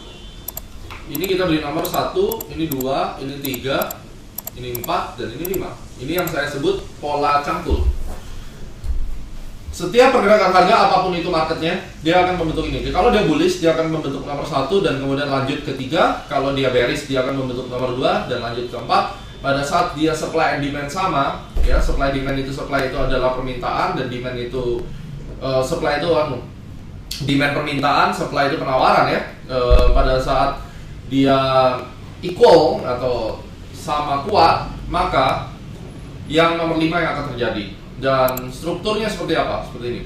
ini kita beli nomor 1, ini 2, ini 3, ini 4, dan ini 5. Ini yang saya sebut pola cangkul. Setiap pergerakan harga apapun itu marketnya, dia akan membentuk ini. Kalau dia bullish, dia akan membentuk nomor 1 dan kemudian lanjut ke 3. Kalau dia bearish, dia akan membentuk nomor 2 dan lanjut ke 4. Pada saat dia supply and demand sama, ya, supply itu adalah permintaan, dan demand itu supply itu demand permintaan, supply itu penawaran, ya. Pada saat dia equal atau sama kuat, maka yang nomor 5 yang akan terjadi. Dan strukturnya seperti apa? Seperti ini.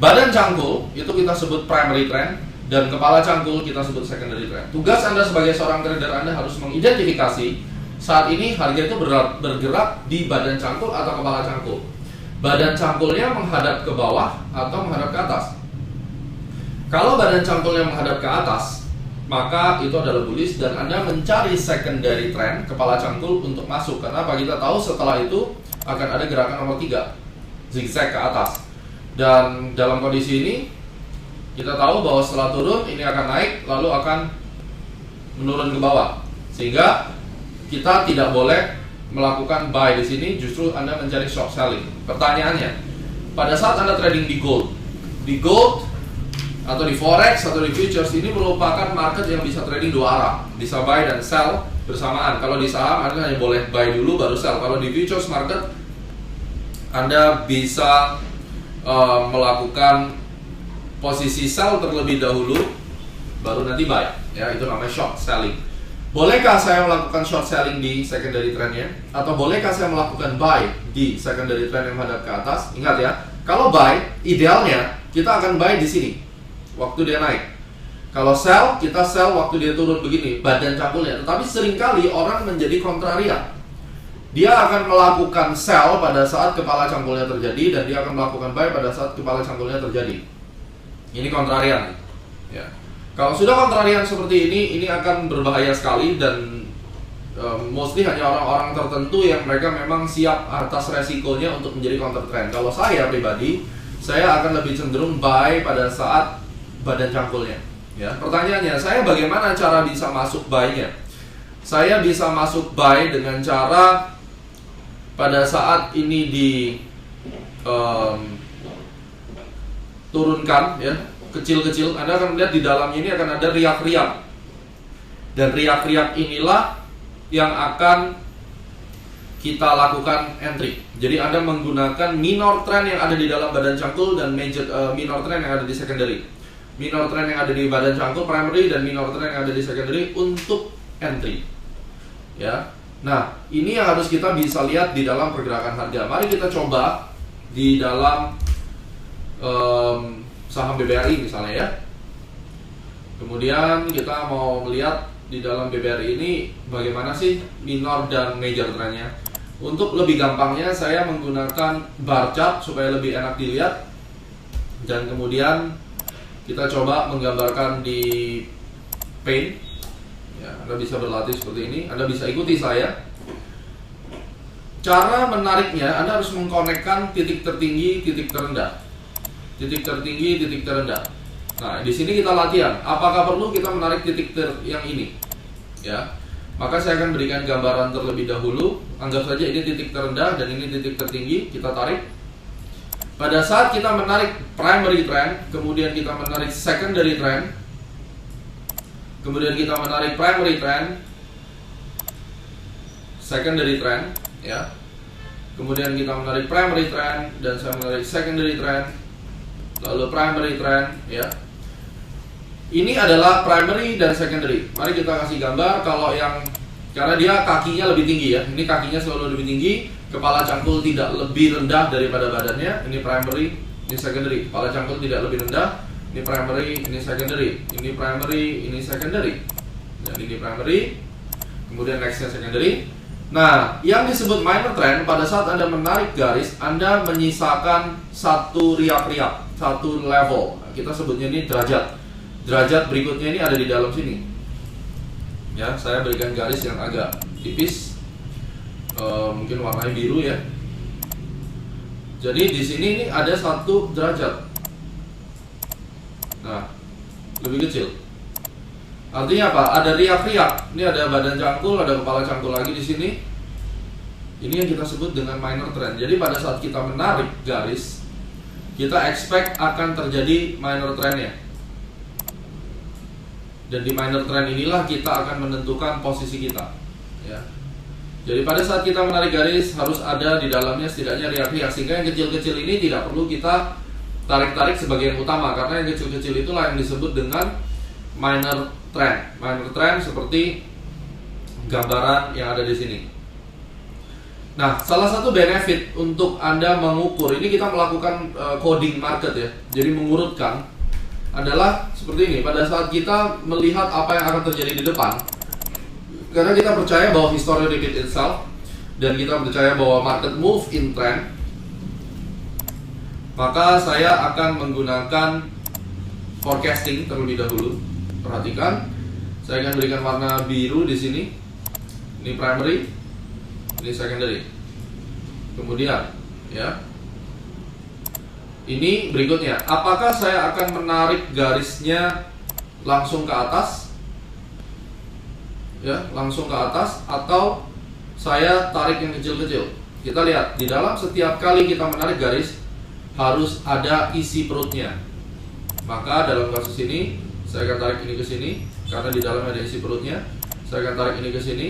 Badan cangkul itu kita sebut primary trend, dan kepala cangkul kita sebut secondary trend. Tugas Anda sebagai seorang trader, Anda harus mengidentifikasi saat ini harga itu bergerak di badan cangkul atau kepala cangkul. Badan cangkulnya menghadap ke bawah atau menghadap ke atas. Kalau badan cangkulnya menghadap ke atas, maka itu adalah bullish, dan Anda mencari secondary trend, kepala cangkul, untuk masuk. Karena apa? Kita tahu setelah itu akan ada gerakan nomor 3, zigzag ke atas. Dan dalam kondisi ini kita tahu bahwa setelah turun ini akan naik, lalu akan menurun ke bawah. Sehingga kita tidak boleh melakukan buy di sini, justru Anda mencari short selling. Pertanyaannya, pada saat Anda trading di gold atau di forex atau di futures, ini merupakan market yang bisa trading dua arah, bisa buy dan sell bersamaan. Kalau di saham Anda hanya boleh buy dulu baru sell. Kalau di futures market Anda bisa melakukan posisi sell terlebih dahulu baru nanti buy. Ya, itu namanya short selling. Bolehkah saya melakukan short selling di secondary trendnya? Atau bolehkah saya melakukan buy di secondary trend yang menghadap ke atas? Ingat ya, kalau buy, idealnya kita akan buy di sini waktu dia naik. Kalau sell, kita sell waktu dia turun begini, badan cangkulnya. Tetapi seringkali orang menjadi kontrarian. Dia akan melakukan sell pada saat kepala cangkulnya terjadi, dan dia akan melakukan buy pada saat kepala cangkulnya terjadi. Ini kontrarian. Ya. Kalau sudah kontrarian seperti ini akan berbahaya sekali, dan mostly hanya orang-orang tertentu yang mereka memang siap atas resikonya untuk menjadi counter trend. Kalau saya pribadi, saya akan lebih cenderung buy pada saat badan cangkulnya. Ya, pertanyaannya, saya bagaimana cara bisa masuk buy-nya? Saya bisa masuk buy dengan cara pada saat ini turunkan, ya, kecil-kecil. Anda akan melihat di dalamnya ini akan ada riak-riak, dan riak-riak inilah yang akan kita lakukan entry. Jadi Anda menggunakan minor trend yang ada di dalam badan cangkul dan major minor trend yang ada di secondary. minor trend yang ada di badan cangkul primary dan minor trend yang ada di secondary untuk entry. Ya. Nah, ini yang harus kita bisa lihat di dalam pergerakan harga. Mari kita coba di dalam saham BBRI misalnya ya. Kemudian kita mau melihat di dalam BBRI ini bagaimana sih minor dan major trendnya. Untuk lebih gampangnya saya menggunakan bar chart supaya lebih enak dilihat. Dan kemudian kita coba menggambarkan di Paint. Ya, Anda bisa berlatih seperti ini. Anda bisa ikuti saya. Cara menariknya, Anda harus mengkonekkan titik tertinggi, titik terendah. Titik tertinggi, titik terendah. Nah, di sini kita latihan. Apakah perlu kita menarik titik yang ini? Ya. Maka saya akan berikan gambaran terlebih dahulu. Anggap saja ini titik terendah dan ini titik tertinggi. Kita tarik. Pada saat kita menarik primary trend, kemudian kita menarik secondary trend, kemudian kita menarik primary trend, secondary trend, ya. Kemudian kita menarik primary trend dan saya menarik secondary trend, lalu primary trend, ya. Ini adalah primary dan secondary. Mari kita kasih gambar kalau yang karena dia kakinya lebih tinggi ya. Ini kakinya selalu lebih tinggi, kepala cangkul tidak lebih rendah daripada badannya. Ini primary, ini secondary. Kepala cangkul tidak lebih rendah. Ini primary, ini secondary. Ini primary, ini secondary. Dan ini primary. Kemudian nextnya secondary. Nah, yang disebut minor trend pada saat Anda menarik garis, Anda menyisakan satu riak-riak, satu level. Kita sebutnya ini derajat. Derajat berikutnya ini ada di dalam sini. Ya, saya berikan garis yang agak tipis, mungkin warnanya biru ya. Jadi di sini ini ada satu derajat. Nah, lebih kecil. Artinya apa? Ada riak-riak. Ini ada badan cangkul, ada kepala cangkul lagi di sini. Ini yang kita sebut dengan minor trend. Jadi pada saat kita menarik garis, kita expect akan terjadi minor trendnya. Dan di minor trend inilah kita akan menentukan posisi kita. Ya. Jadi pada saat kita menarik garis harus ada di dalamnya setidaknya riak-riak, sehingga yang kecil-kecil ini tidak perlu kita tarik-tarik sebagai yang utama, karena yang kecil-kecil itulah yang disebut dengan minor trend. Minor trend seperti gambaran yang ada di sini. Nah, salah satu benefit untuk Anda mengukur, ini kita melakukan coding market ya. Jadi mengurutkan adalah seperti ini. Pada saat kita melihat apa yang akan terjadi di depan, karena kita percaya bahwa history repeat itself dan kita percaya bahwa market move in trend, maka saya akan menggunakan forecasting terlebih dahulu. Perhatikan, saya akan berikan warna biru di sini. Ini primary, ini secondary. Kemudian, ya. Ini berikutnya. Apakah saya akan menarik garisnya langsung ke atas? Ya, langsung ke atas, atau saya tarik yang kecil-kecil. Kita lihat, di dalam setiap kali kita menarik garis harus ada isi perutnya. Maka dalam kasus ini saya akan tarik ini ke sini karena di dalamnya ada isi perutnya. Saya akan tarik ini ke sini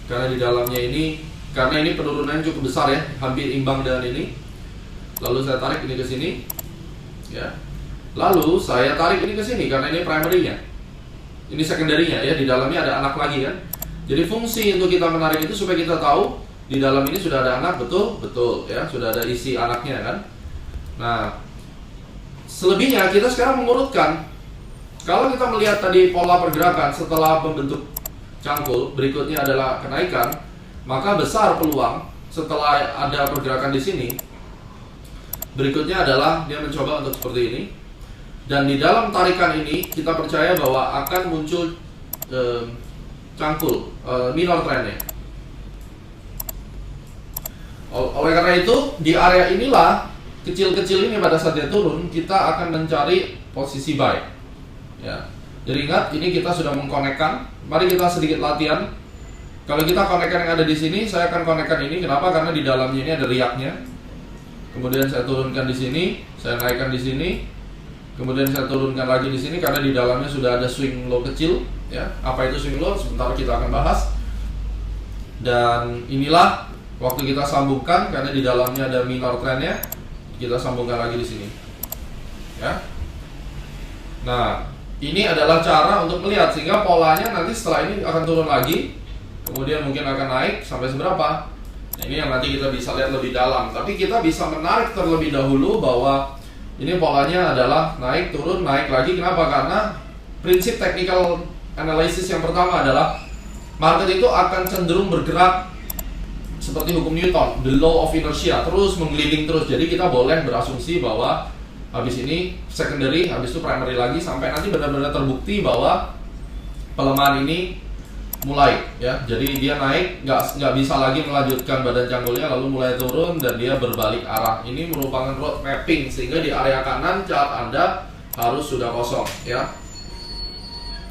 karena di dalamnya ini, karena ini penurunannya cukup besar ya, hampir imbang dengan ini. Lalu saya tarik ini ke sini, ya. Lalu saya tarik ini ke sini karena ini primary-nya. Ini secondary-nya ya, di dalamnya ada anak lagi kan. Jadi fungsi untuk kita menarik itu supaya kita tahu di dalam ini sudah ada anak, betul, betul ya, sudah ada isi anaknya kan. Nah, selebihnya kita sekarang mengurutkan. Kalau kita melihat tadi pola pergerakan setelah membentuk cangkul, berikutnya adalah kenaikan, maka besar peluang setelah ada pergerakan di sini. Berikutnya adalah dia mencoba untuk seperti ini. Dan di dalam tarikan ini kita percaya bahwa akan muncul cangkul, minor trendnya. Oleh karena itu, di area inilah kecil-kecil ini pada saat dia turun, kita akan mencari posisi buy. Ya. Jadi ingat, ini kita sudah mengkonekkan. Mari kita sedikit latihan. Kalau kita konekkan yang ada di sini, saya akan konekkan ini. Kenapa? Karena di dalamnya ini ada riaknya. Kemudian saya turunkan di sini, saya naikkan di sini. Kemudian saya turunkan lagi di sini karena di dalamnya sudah ada swing low kecil. Ya, apa itu swing low? Sebentar kita akan bahas. Dan inilah waktu kita sambungkan karena di dalamnya ada minor trendnya. Kita sambungkan lagi di sini. Ya. Nah, ini adalah cara untuk melihat sehingga polanya nanti setelah ini akan turun lagi, kemudian mungkin akan naik sampai seberapa. Nah, ini yang nanti kita bisa lihat lebih dalam. Tapi kita bisa menarik terlebih dahulu bahwa ini polanya adalah naik, turun, naik lagi. Kenapa? Karena prinsip technical analysis yang pertama adalah market itu akan cenderung bergerak seperti hukum Newton, the law of inertia, terus menggelinding terus. Jadi kita boleh berasumsi bahwa habis ini secondary, habis itu primary lagi sampai nanti benar-benar terbukti bahwa pelemahan ini mulai, ya. Jadi dia naik, nggak bisa lagi melanjutkan badan cangkulnya, lalu mulai turun dan dia berbalik arah. Ini merupakan road mapping sehingga di area kanan chart Anda harus sudah kosong, ya.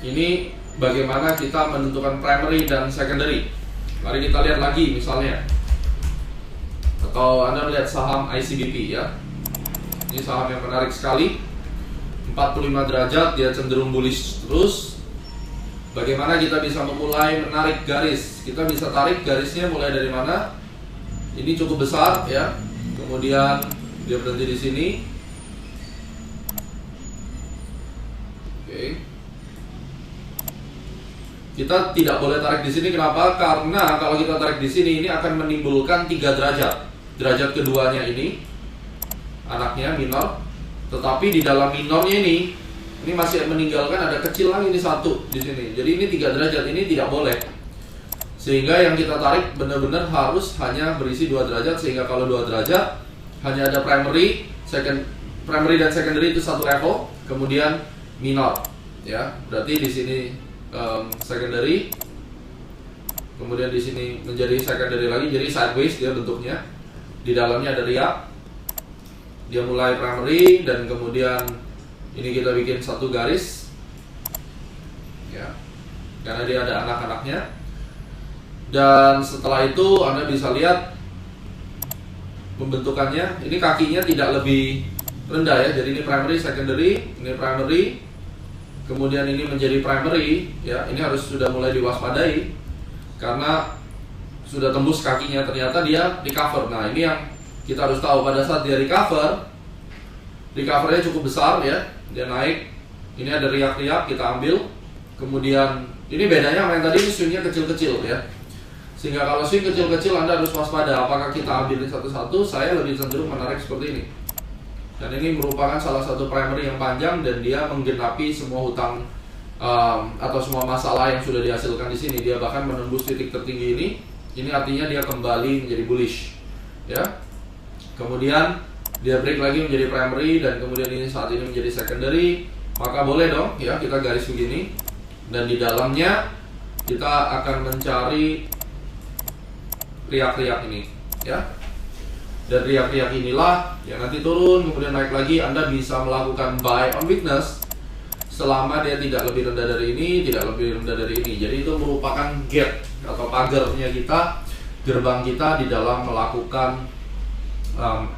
Ini bagaimana kita menentukan primary dan secondary. Mari kita lihat lagi misalnya, atau Anda melihat saham ICBP, ya. Ini saham yang menarik sekali, 45 derajat, dia cenderung bullish terus. Bagaimana kita bisa memulai menarik garis? Kita bisa tarik garisnya mulai dari mana? Ini cukup besar, ya. Kemudian dia berhenti di sini. Oke. Kita tidak boleh tarik di sini. Kenapa? Karena kalau kita tarik di sini, ini akan menimbulkan 3 derajat. Derajat keduanya ini, anaknya minor. Tetapi di dalam minornya ini masih meninggalkan ada kecil lagi ini 1 di sini. Jadi ini 3 derajat, ini tidak boleh. Sehingga yang kita tarik benar-benar harus hanya berisi 2 derajat. Sehingga kalau 2 derajat hanya ada primary, primary dan secondary itu satu level, kemudian minor, ya. Berarti di sini secondary, kemudian di sini menjadi secondary lagi, jadi sideways dia bentuknya. Di dalamnya ada riak. Dia mulai primary dan kemudian ini kita bikin satu garis, ya, karena dia ada anak-anaknya. Dan setelah itu Anda bisa lihat pembentukannya. Ini kakinya tidak lebih rendah, ya. Jadi ini primary, secondary, ini primary. Kemudian ini menjadi primary, ya. Ini harus sudah mulai diwaspadai karena sudah tembus kakinya, ternyata dia recover. Nah, ini yang kita harus tahu. Pada saat dia recovernya cukup besar, ya. Dia naik. Ini ada riak-riak, kita ambil. Kemudian ini bedanya sama yang tadi, swingnya kecil-kecil, ya. Sehingga kalau swing kecil-kecil Anda harus waspada. Apakah kita ambilin satu-satu? Saya lebih cenderung menarik seperti ini. Dan ini merupakan salah satu primary yang panjang dan dia menggenapi semua hutang atau semua masalah yang sudah dihasilkan di sini. Dia bahkan menembus titik tertinggi ini. Ini artinya dia kembali menjadi bullish, ya. Kemudian dia break lagi menjadi primary dan kemudian ini saat ini menjadi secondary. Maka boleh dong, ya, kita garis begini. Dan di dalamnya kita akan mencari riak-riak ini, ya. Dan riak-riak inilah yang nanti turun kemudian naik lagi. Anda bisa melakukan buy on weakness selama dia tidak lebih rendah dari ini, tidak lebih rendah dari ini. Jadi itu merupakan gate atau pagarnya kita, gerbang kita di dalam melakukan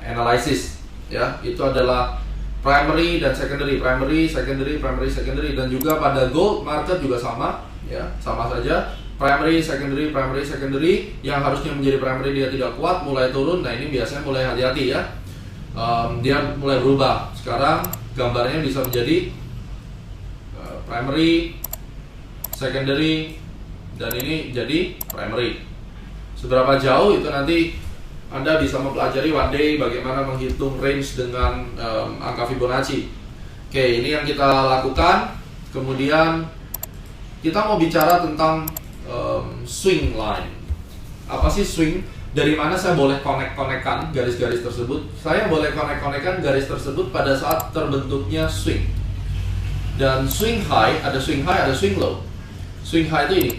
analysis, ya. Itu adalah primary dan secondary, primary, secondary, primary, secondary. Dan juga pada gold market juga sama, ya, sama saja. Primary, secondary, primary, secondary. Yang harusnya menjadi primary dia tidak kuat, mulai turun. Nah, ini biasanya mulai hati-hati, ya. Dia mulai berubah. Sekarang gambarnya bisa menjadi primary, secondary, dan ini jadi primary. Seberapa jauh itu nanti Anda bisa mempelajari one day bagaimana menghitung range dengan angka Fibonacci. Oke, ini yang kita lakukan. Kemudian kita mau bicara tentang swing line. Apa sih swing? Dari mana saya boleh connect-connectkan garis-garis tersebut? Saya boleh connect-connectkan garis tersebut pada saat terbentuknya swing. Dan swing high, ada swing high, ada swing low. Swing high itu ini,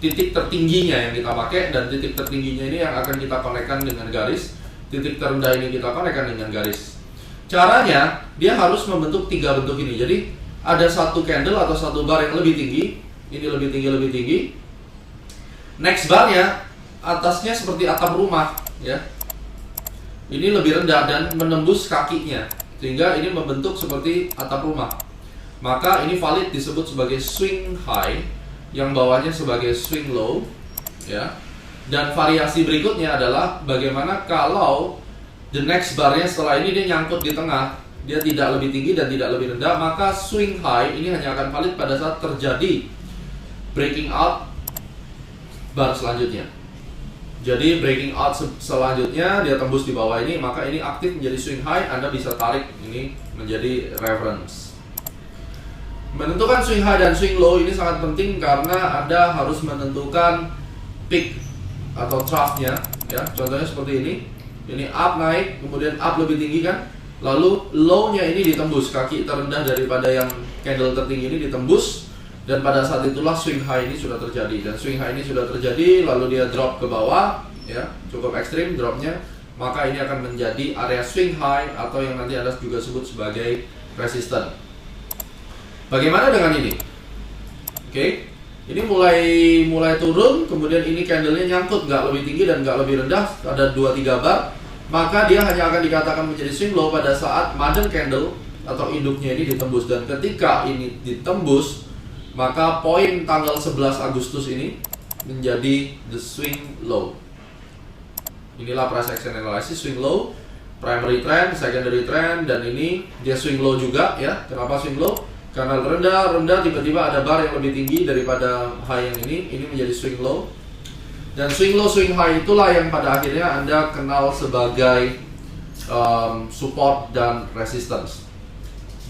titik tertingginya yang kita pakai, dan titik tertingginya ini yang akan kita connectkan dengan garis. Titik terendah ini kita connectkan dengan garis. Caranya, dia harus membentuk 3 bentuk ini. Jadi, ada satu candle atau satu bar yang lebih tinggi. Ini lebih tinggi, lebih tinggi. Next barnya atasnya seperti atap rumah, ya. Ini lebih rendah dan menembus kakinya, sehingga ini membentuk seperti atap rumah. Maka ini valid disebut sebagai swing high, yang bawahnya sebagai swing low, ya. Dan variasi berikutnya adalah bagaimana kalau the next barnya setelah ini dia nyangkut di tengah, dia tidak lebih tinggi dan tidak lebih rendah, maka swing high ini hanya akan valid pada saat terjadi breaking out bar selanjutnya. Jadi breaking out selanjutnya dia tembus di bawah ini, maka ini aktif menjadi swing high. Anda bisa tarik ini menjadi reference. Menentukan swing high dan swing low ini sangat penting karena Anda harus menentukan peak atau trough-nya, ya. Contohnya seperti ini. Ini up naik, kemudian up lebih tinggi kan? Lalu low-nya ini ditembus, kaki terendah daripada yang candle tertinggi ini ditembus, dan pada saat itulah swing high ini sudah terjadi. Dan swing high ini sudah terjadi, lalu dia drop ke bawah, ya, cukup ekstrim dropnya, maka ini akan menjadi area swing high atau yang nanti Anda juga sebut sebagai resistance. Bagaimana dengan ini? Oke, ini mulai turun, kemudian ini candlenya nyangkut, nggak lebih tinggi dan nggak lebih rendah, ada 2-3 bar, maka dia hanya akan dikatakan menjadi swing low pada saat mother candle atau induknya ini ditembus. Dan ketika ini ditembus, maka poin tanggal 11 Agustus ini menjadi the swing low. Inilah price action analysis swing low, primary trend, secondary trend, dan ini dia swing low juga, ya. Kenapa swing low? Karena rendah tiba-tiba ada bar yang lebih tinggi daripada high yang ini menjadi swing low. Dan swing low, swing high itulah yang pada akhirnya Anda kenal sebagai support dan resistance.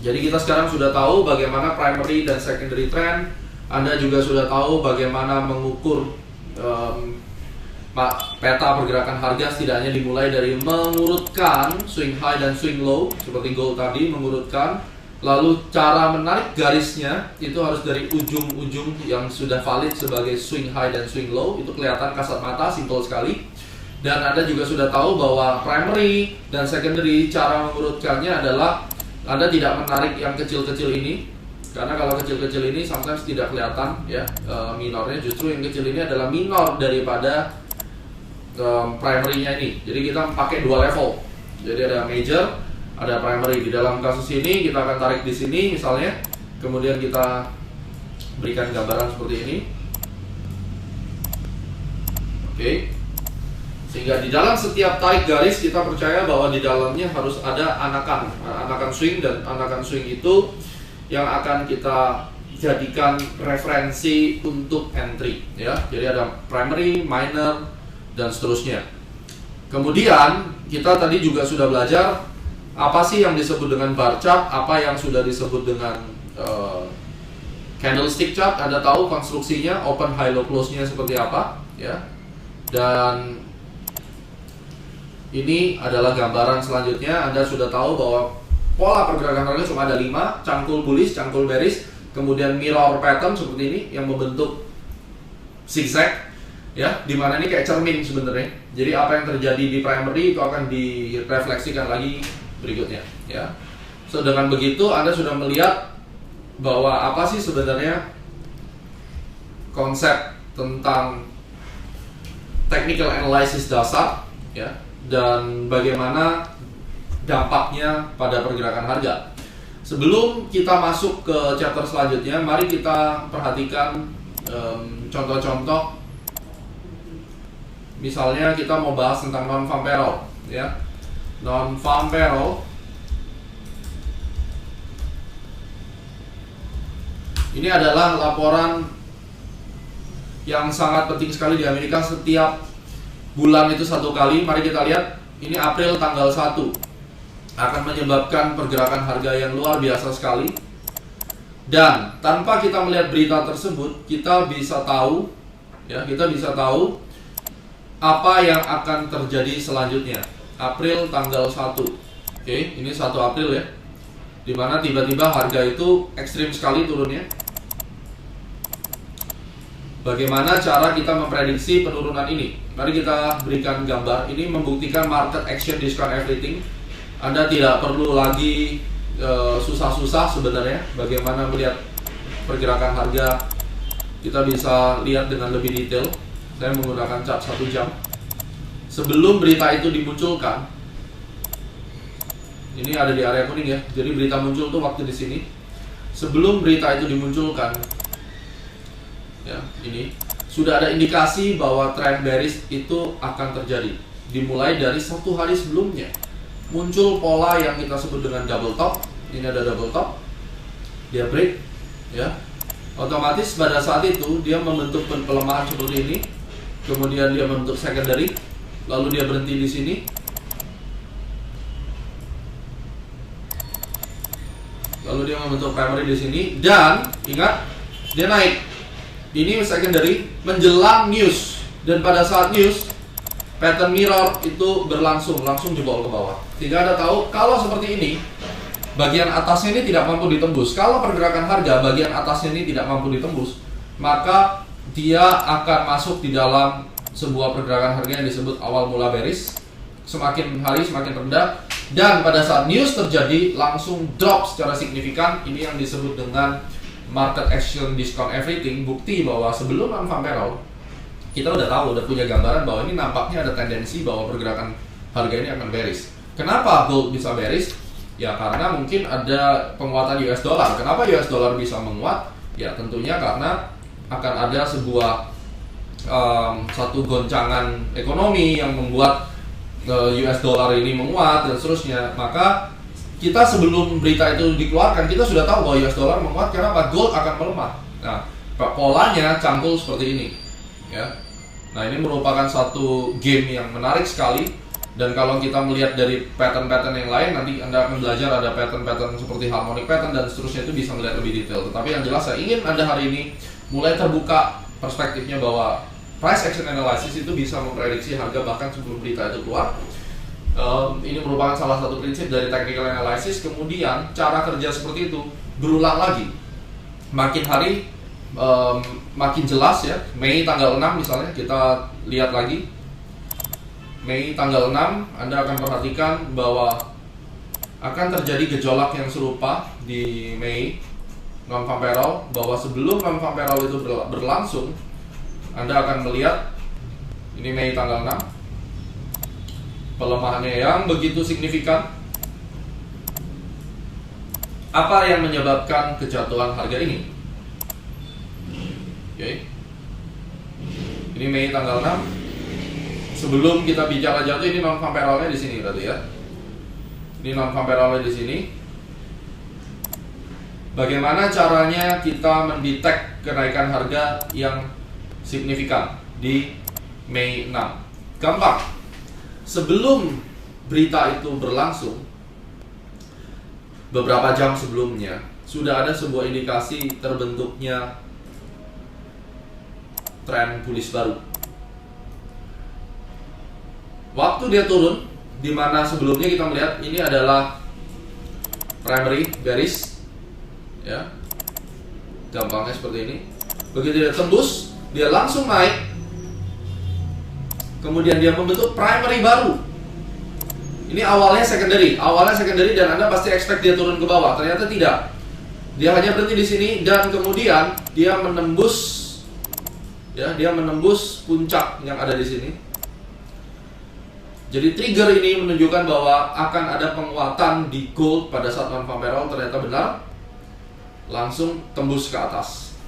Jadi kita sekarang sudah tahu bagaimana primary dan secondary trend. Anda juga sudah tahu bagaimana mengukur peta pergerakan harga, setidaknya dimulai dari mengurutkan swing high dan swing low seperti gold tadi, mengurutkan. Lalu cara menarik garisnya itu harus dari ujung-ujung yang sudah valid sebagai swing high dan swing low. Itu kelihatan kasat mata, simpel sekali. Dan Anda juga sudah tahu bahwa primary dan secondary cara mengurutkannya adalah Anda tidak menarik yang kecil-kecil ini, karena kalau kecil-kecil ini sometimes tidak kelihatan, ya, minornya. Justru yang kecil ini adalah minor daripada primary-nya ini. Jadi kita pakai dua level. Jadi ada major, ada primary. Di dalam kasus ini kita akan tarik di sini misalnya, kemudian kita berikan gambaran seperti ini. Oke. Sehingga di dalam setiap tarik garis kita percaya bahwa di dalamnya harus ada anakan swing, dan anakan swing itu yang akan kita jadikan referensi untuk entry, ya. Jadi ada primary, minor, dan seterusnya. Kemudian kita tadi juga sudah belajar apa sih yang disebut dengan bar chart, apa yang sudah disebut dengan candlestick chart. Anda tahu konstruksinya, open, high, low, close-nya seperti apa, ya. Dan ini adalah gambaran selanjutnya. Anda sudah tahu bahwa pola pergerakan harga cuma ada 5, cangkul bullish, cangkul bearish, kemudian mirror pattern seperti ini yang membentuk zigzag, ya, dimana ini kayak cermin sebenarnya. Jadi apa yang terjadi di primary itu akan direfleksikan lagi berikutnya, ya. So dengan begitu Anda sudah melihat bahwa apa sih sebenarnya konsep tentang technical analysis dasar, ya, dan bagaimana dampaknya pada pergerakan harga. Sebelum kita masuk ke chapter selanjutnya, mari kita perhatikan contoh-contoh. Misalnya kita mau bahas tentang non-farm payroll, ya. Non-farm payroll ini adalah laporan yang sangat penting sekali di Amerika. Setiap bulan itu satu kali. Mari kita lihat, ini April tanggal 1, akan menyebabkan pergerakan harga yang luar biasa sekali. Dan tanpa kita melihat berita tersebut, kita bisa tahu, ya, kita bisa tahu apa yang akan terjadi selanjutnya. April tanggal 1. Oke, ini 1 April, ya, dimana tiba-tiba harga itu ekstrim sekali turunnya. Bagaimana cara kita memprediksi penurunan ini? Mari kita berikan gambar. Ini membuktikan market action discount everything. Anda tidak perlu lagi susah-susah sebenarnya bagaimana melihat pergerakan harga. Kita bisa lihat dengan lebih detail. Saya menggunakan chart 1 jam. Sebelum berita itu dimunculkan, ini ada di area kuning, ya. Jadi berita muncul tuh waktu di sini. Sebelum berita itu dimunculkan, ya, ini sudah ada indikasi bahwa trend bearish itu akan terjadi. Dimulai dari 1 hari sebelumnya. muncul pola yang kita sebut dengan double top. Ini ada double top, dia break, ya. Otomatis pada saat itu dia membentuk pelemahan seperti ini, kemudian dia membentuk secondary, lalu dia berhenti di sini, lalu dia membentuk primary di sini, dan ingat dia naik. Ini secondary menjelang news, dan pada saat news pattern mirror itu berlangsung langsung jebol ke bawah. Sehingga Anda tahu kalau seperti ini, bagian atasnya ini tidak mampu ditembus. Kalau pergerakan harga bagian atasnya ini tidak mampu ditembus, maka dia akan masuk di dalam sebuah pergerakan harga yang disebut awal mula bearish. Semakin hari semakin rendah, dan pada saat news terjadi langsung drop secara signifikan. Ini yang disebut dengan market action discount everything. Bukti bahwa sebelum non-farm payroll kita udah tahu, udah punya gambaran bahwa ini nampaknya ada tendensi bahwa pergerakan harga ini akan bearish. Kenapa gold bisa bearish? Ya karena mungkin ada penguatan US dollar. Kenapa US dollar bisa menguat? Ya tentunya karena akan ada sebuah satu goncangan ekonomi yang membuat US dollar ini menguat dan seterusnya. Maka kita sebelum berita itu dikeluarkan, kita sudah tahu bahwa US dollar menguat. Kenapa? Gold akan melemah. Nah, polanya cangkul seperti ini, ya. Nah, ini merupakan satu game yang menarik sekali. Dan kalau kita melihat dari pattern-pattern yang lain, nanti Anda akan belajar ada pattern-pattern seperti harmonic pattern dan seterusnya, itu bisa melihat lebih detail. Tetapi yang jelas saya ingin Anda hari ini mulai terbuka perspektifnya bahwa price action analysis itu bisa memprediksi harga bahkan sebelum berita itu keluar. Ini merupakan salah satu prinsip dari technical analysis. Kemudian cara kerja seperti itu berulang lagi. Makin hari makin jelas, ya. Mei tanggal 6 misalnya, kita lihat lagi. Mei tanggal 6, Anda akan perhatikan bahwa akan terjadi gejolak yang serupa di Mei non-farm payroll, bahwa sebelum non-farm payroll itu berlangsung, Anda akan melihat ini Mei tanggal 6, pelemahannya yang begitu signifikan. Apa yang menyebabkan kejatuhan harga ini? Oke. Ini Mei tanggal 6. Sebelum kita bicara jatuh, ini non-farm payroll-nya di sini berarti, ya. Ini non-farm payroll-nya di sini. Bagaimana caranya kita mendetek kenaikan harga yang signifikan di Mei 6? Gampang. Sebelum berita itu berlangsung, beberapa jam sebelumnya sudah ada sebuah indikasi terbentuknya tren bullish baru. Waktu dia turun, di mana sebelumnya kita melihat ini adalah primary bearish, ya, gampangnya seperti ini. Begitu dia tembus, dia langsung naik, kemudian dia membentuk primary baru. Ini awalnya secondary dan Anda pasti expect dia turun ke bawah. Ternyata tidak, dia hanya berhenti di sini dan kemudian dia menembus, ya, dia menembus puncak yang ada di sini. Jadi trigger ini menunjukkan bahwa akan ada penguatan di gold pada saat non-farm payroll. Ternyata benar, langsung tembus ke atas,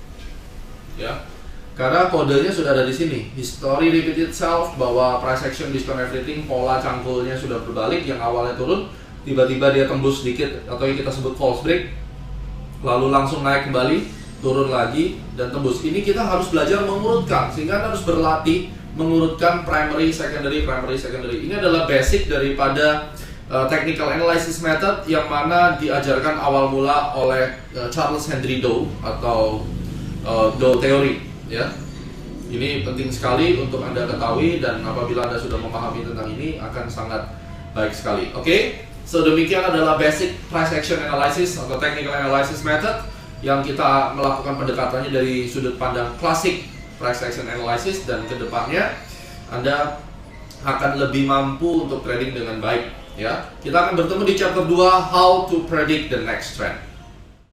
ya, karena kodenya sudah ada di sini. History repeat itself, bahwa price action discount everything, pola cangkulnya sudah berbalik. Yang awalnya turun, tiba-tiba dia tembus sedikit atau yang kita sebut false break, lalu langsung naik kembali, turun lagi dan tembus. Ini kita harus belajar mengurutkan, sehingga Anda harus berlatih mengurutkan primary, secondary, primary, secondary. Ini adalah basic daripada technical analysis method yang mana diajarkan awal mula oleh Charles Henry Dow atau Dow Theory, ya. Ini penting sekali untuk Anda ketahui, dan apabila Anda sudah memahami tentang ini akan sangat baik sekali. Oke, so demikian adalah basic price action analysis atau technical analysis method yang kita melakukan pendekatannya dari sudut pandang klasik price action analysis, dan kedepannya Anda akan lebih mampu untuk trading dengan baik, ya. Kita akan bertemu di chapter 2, how to predict the next trend.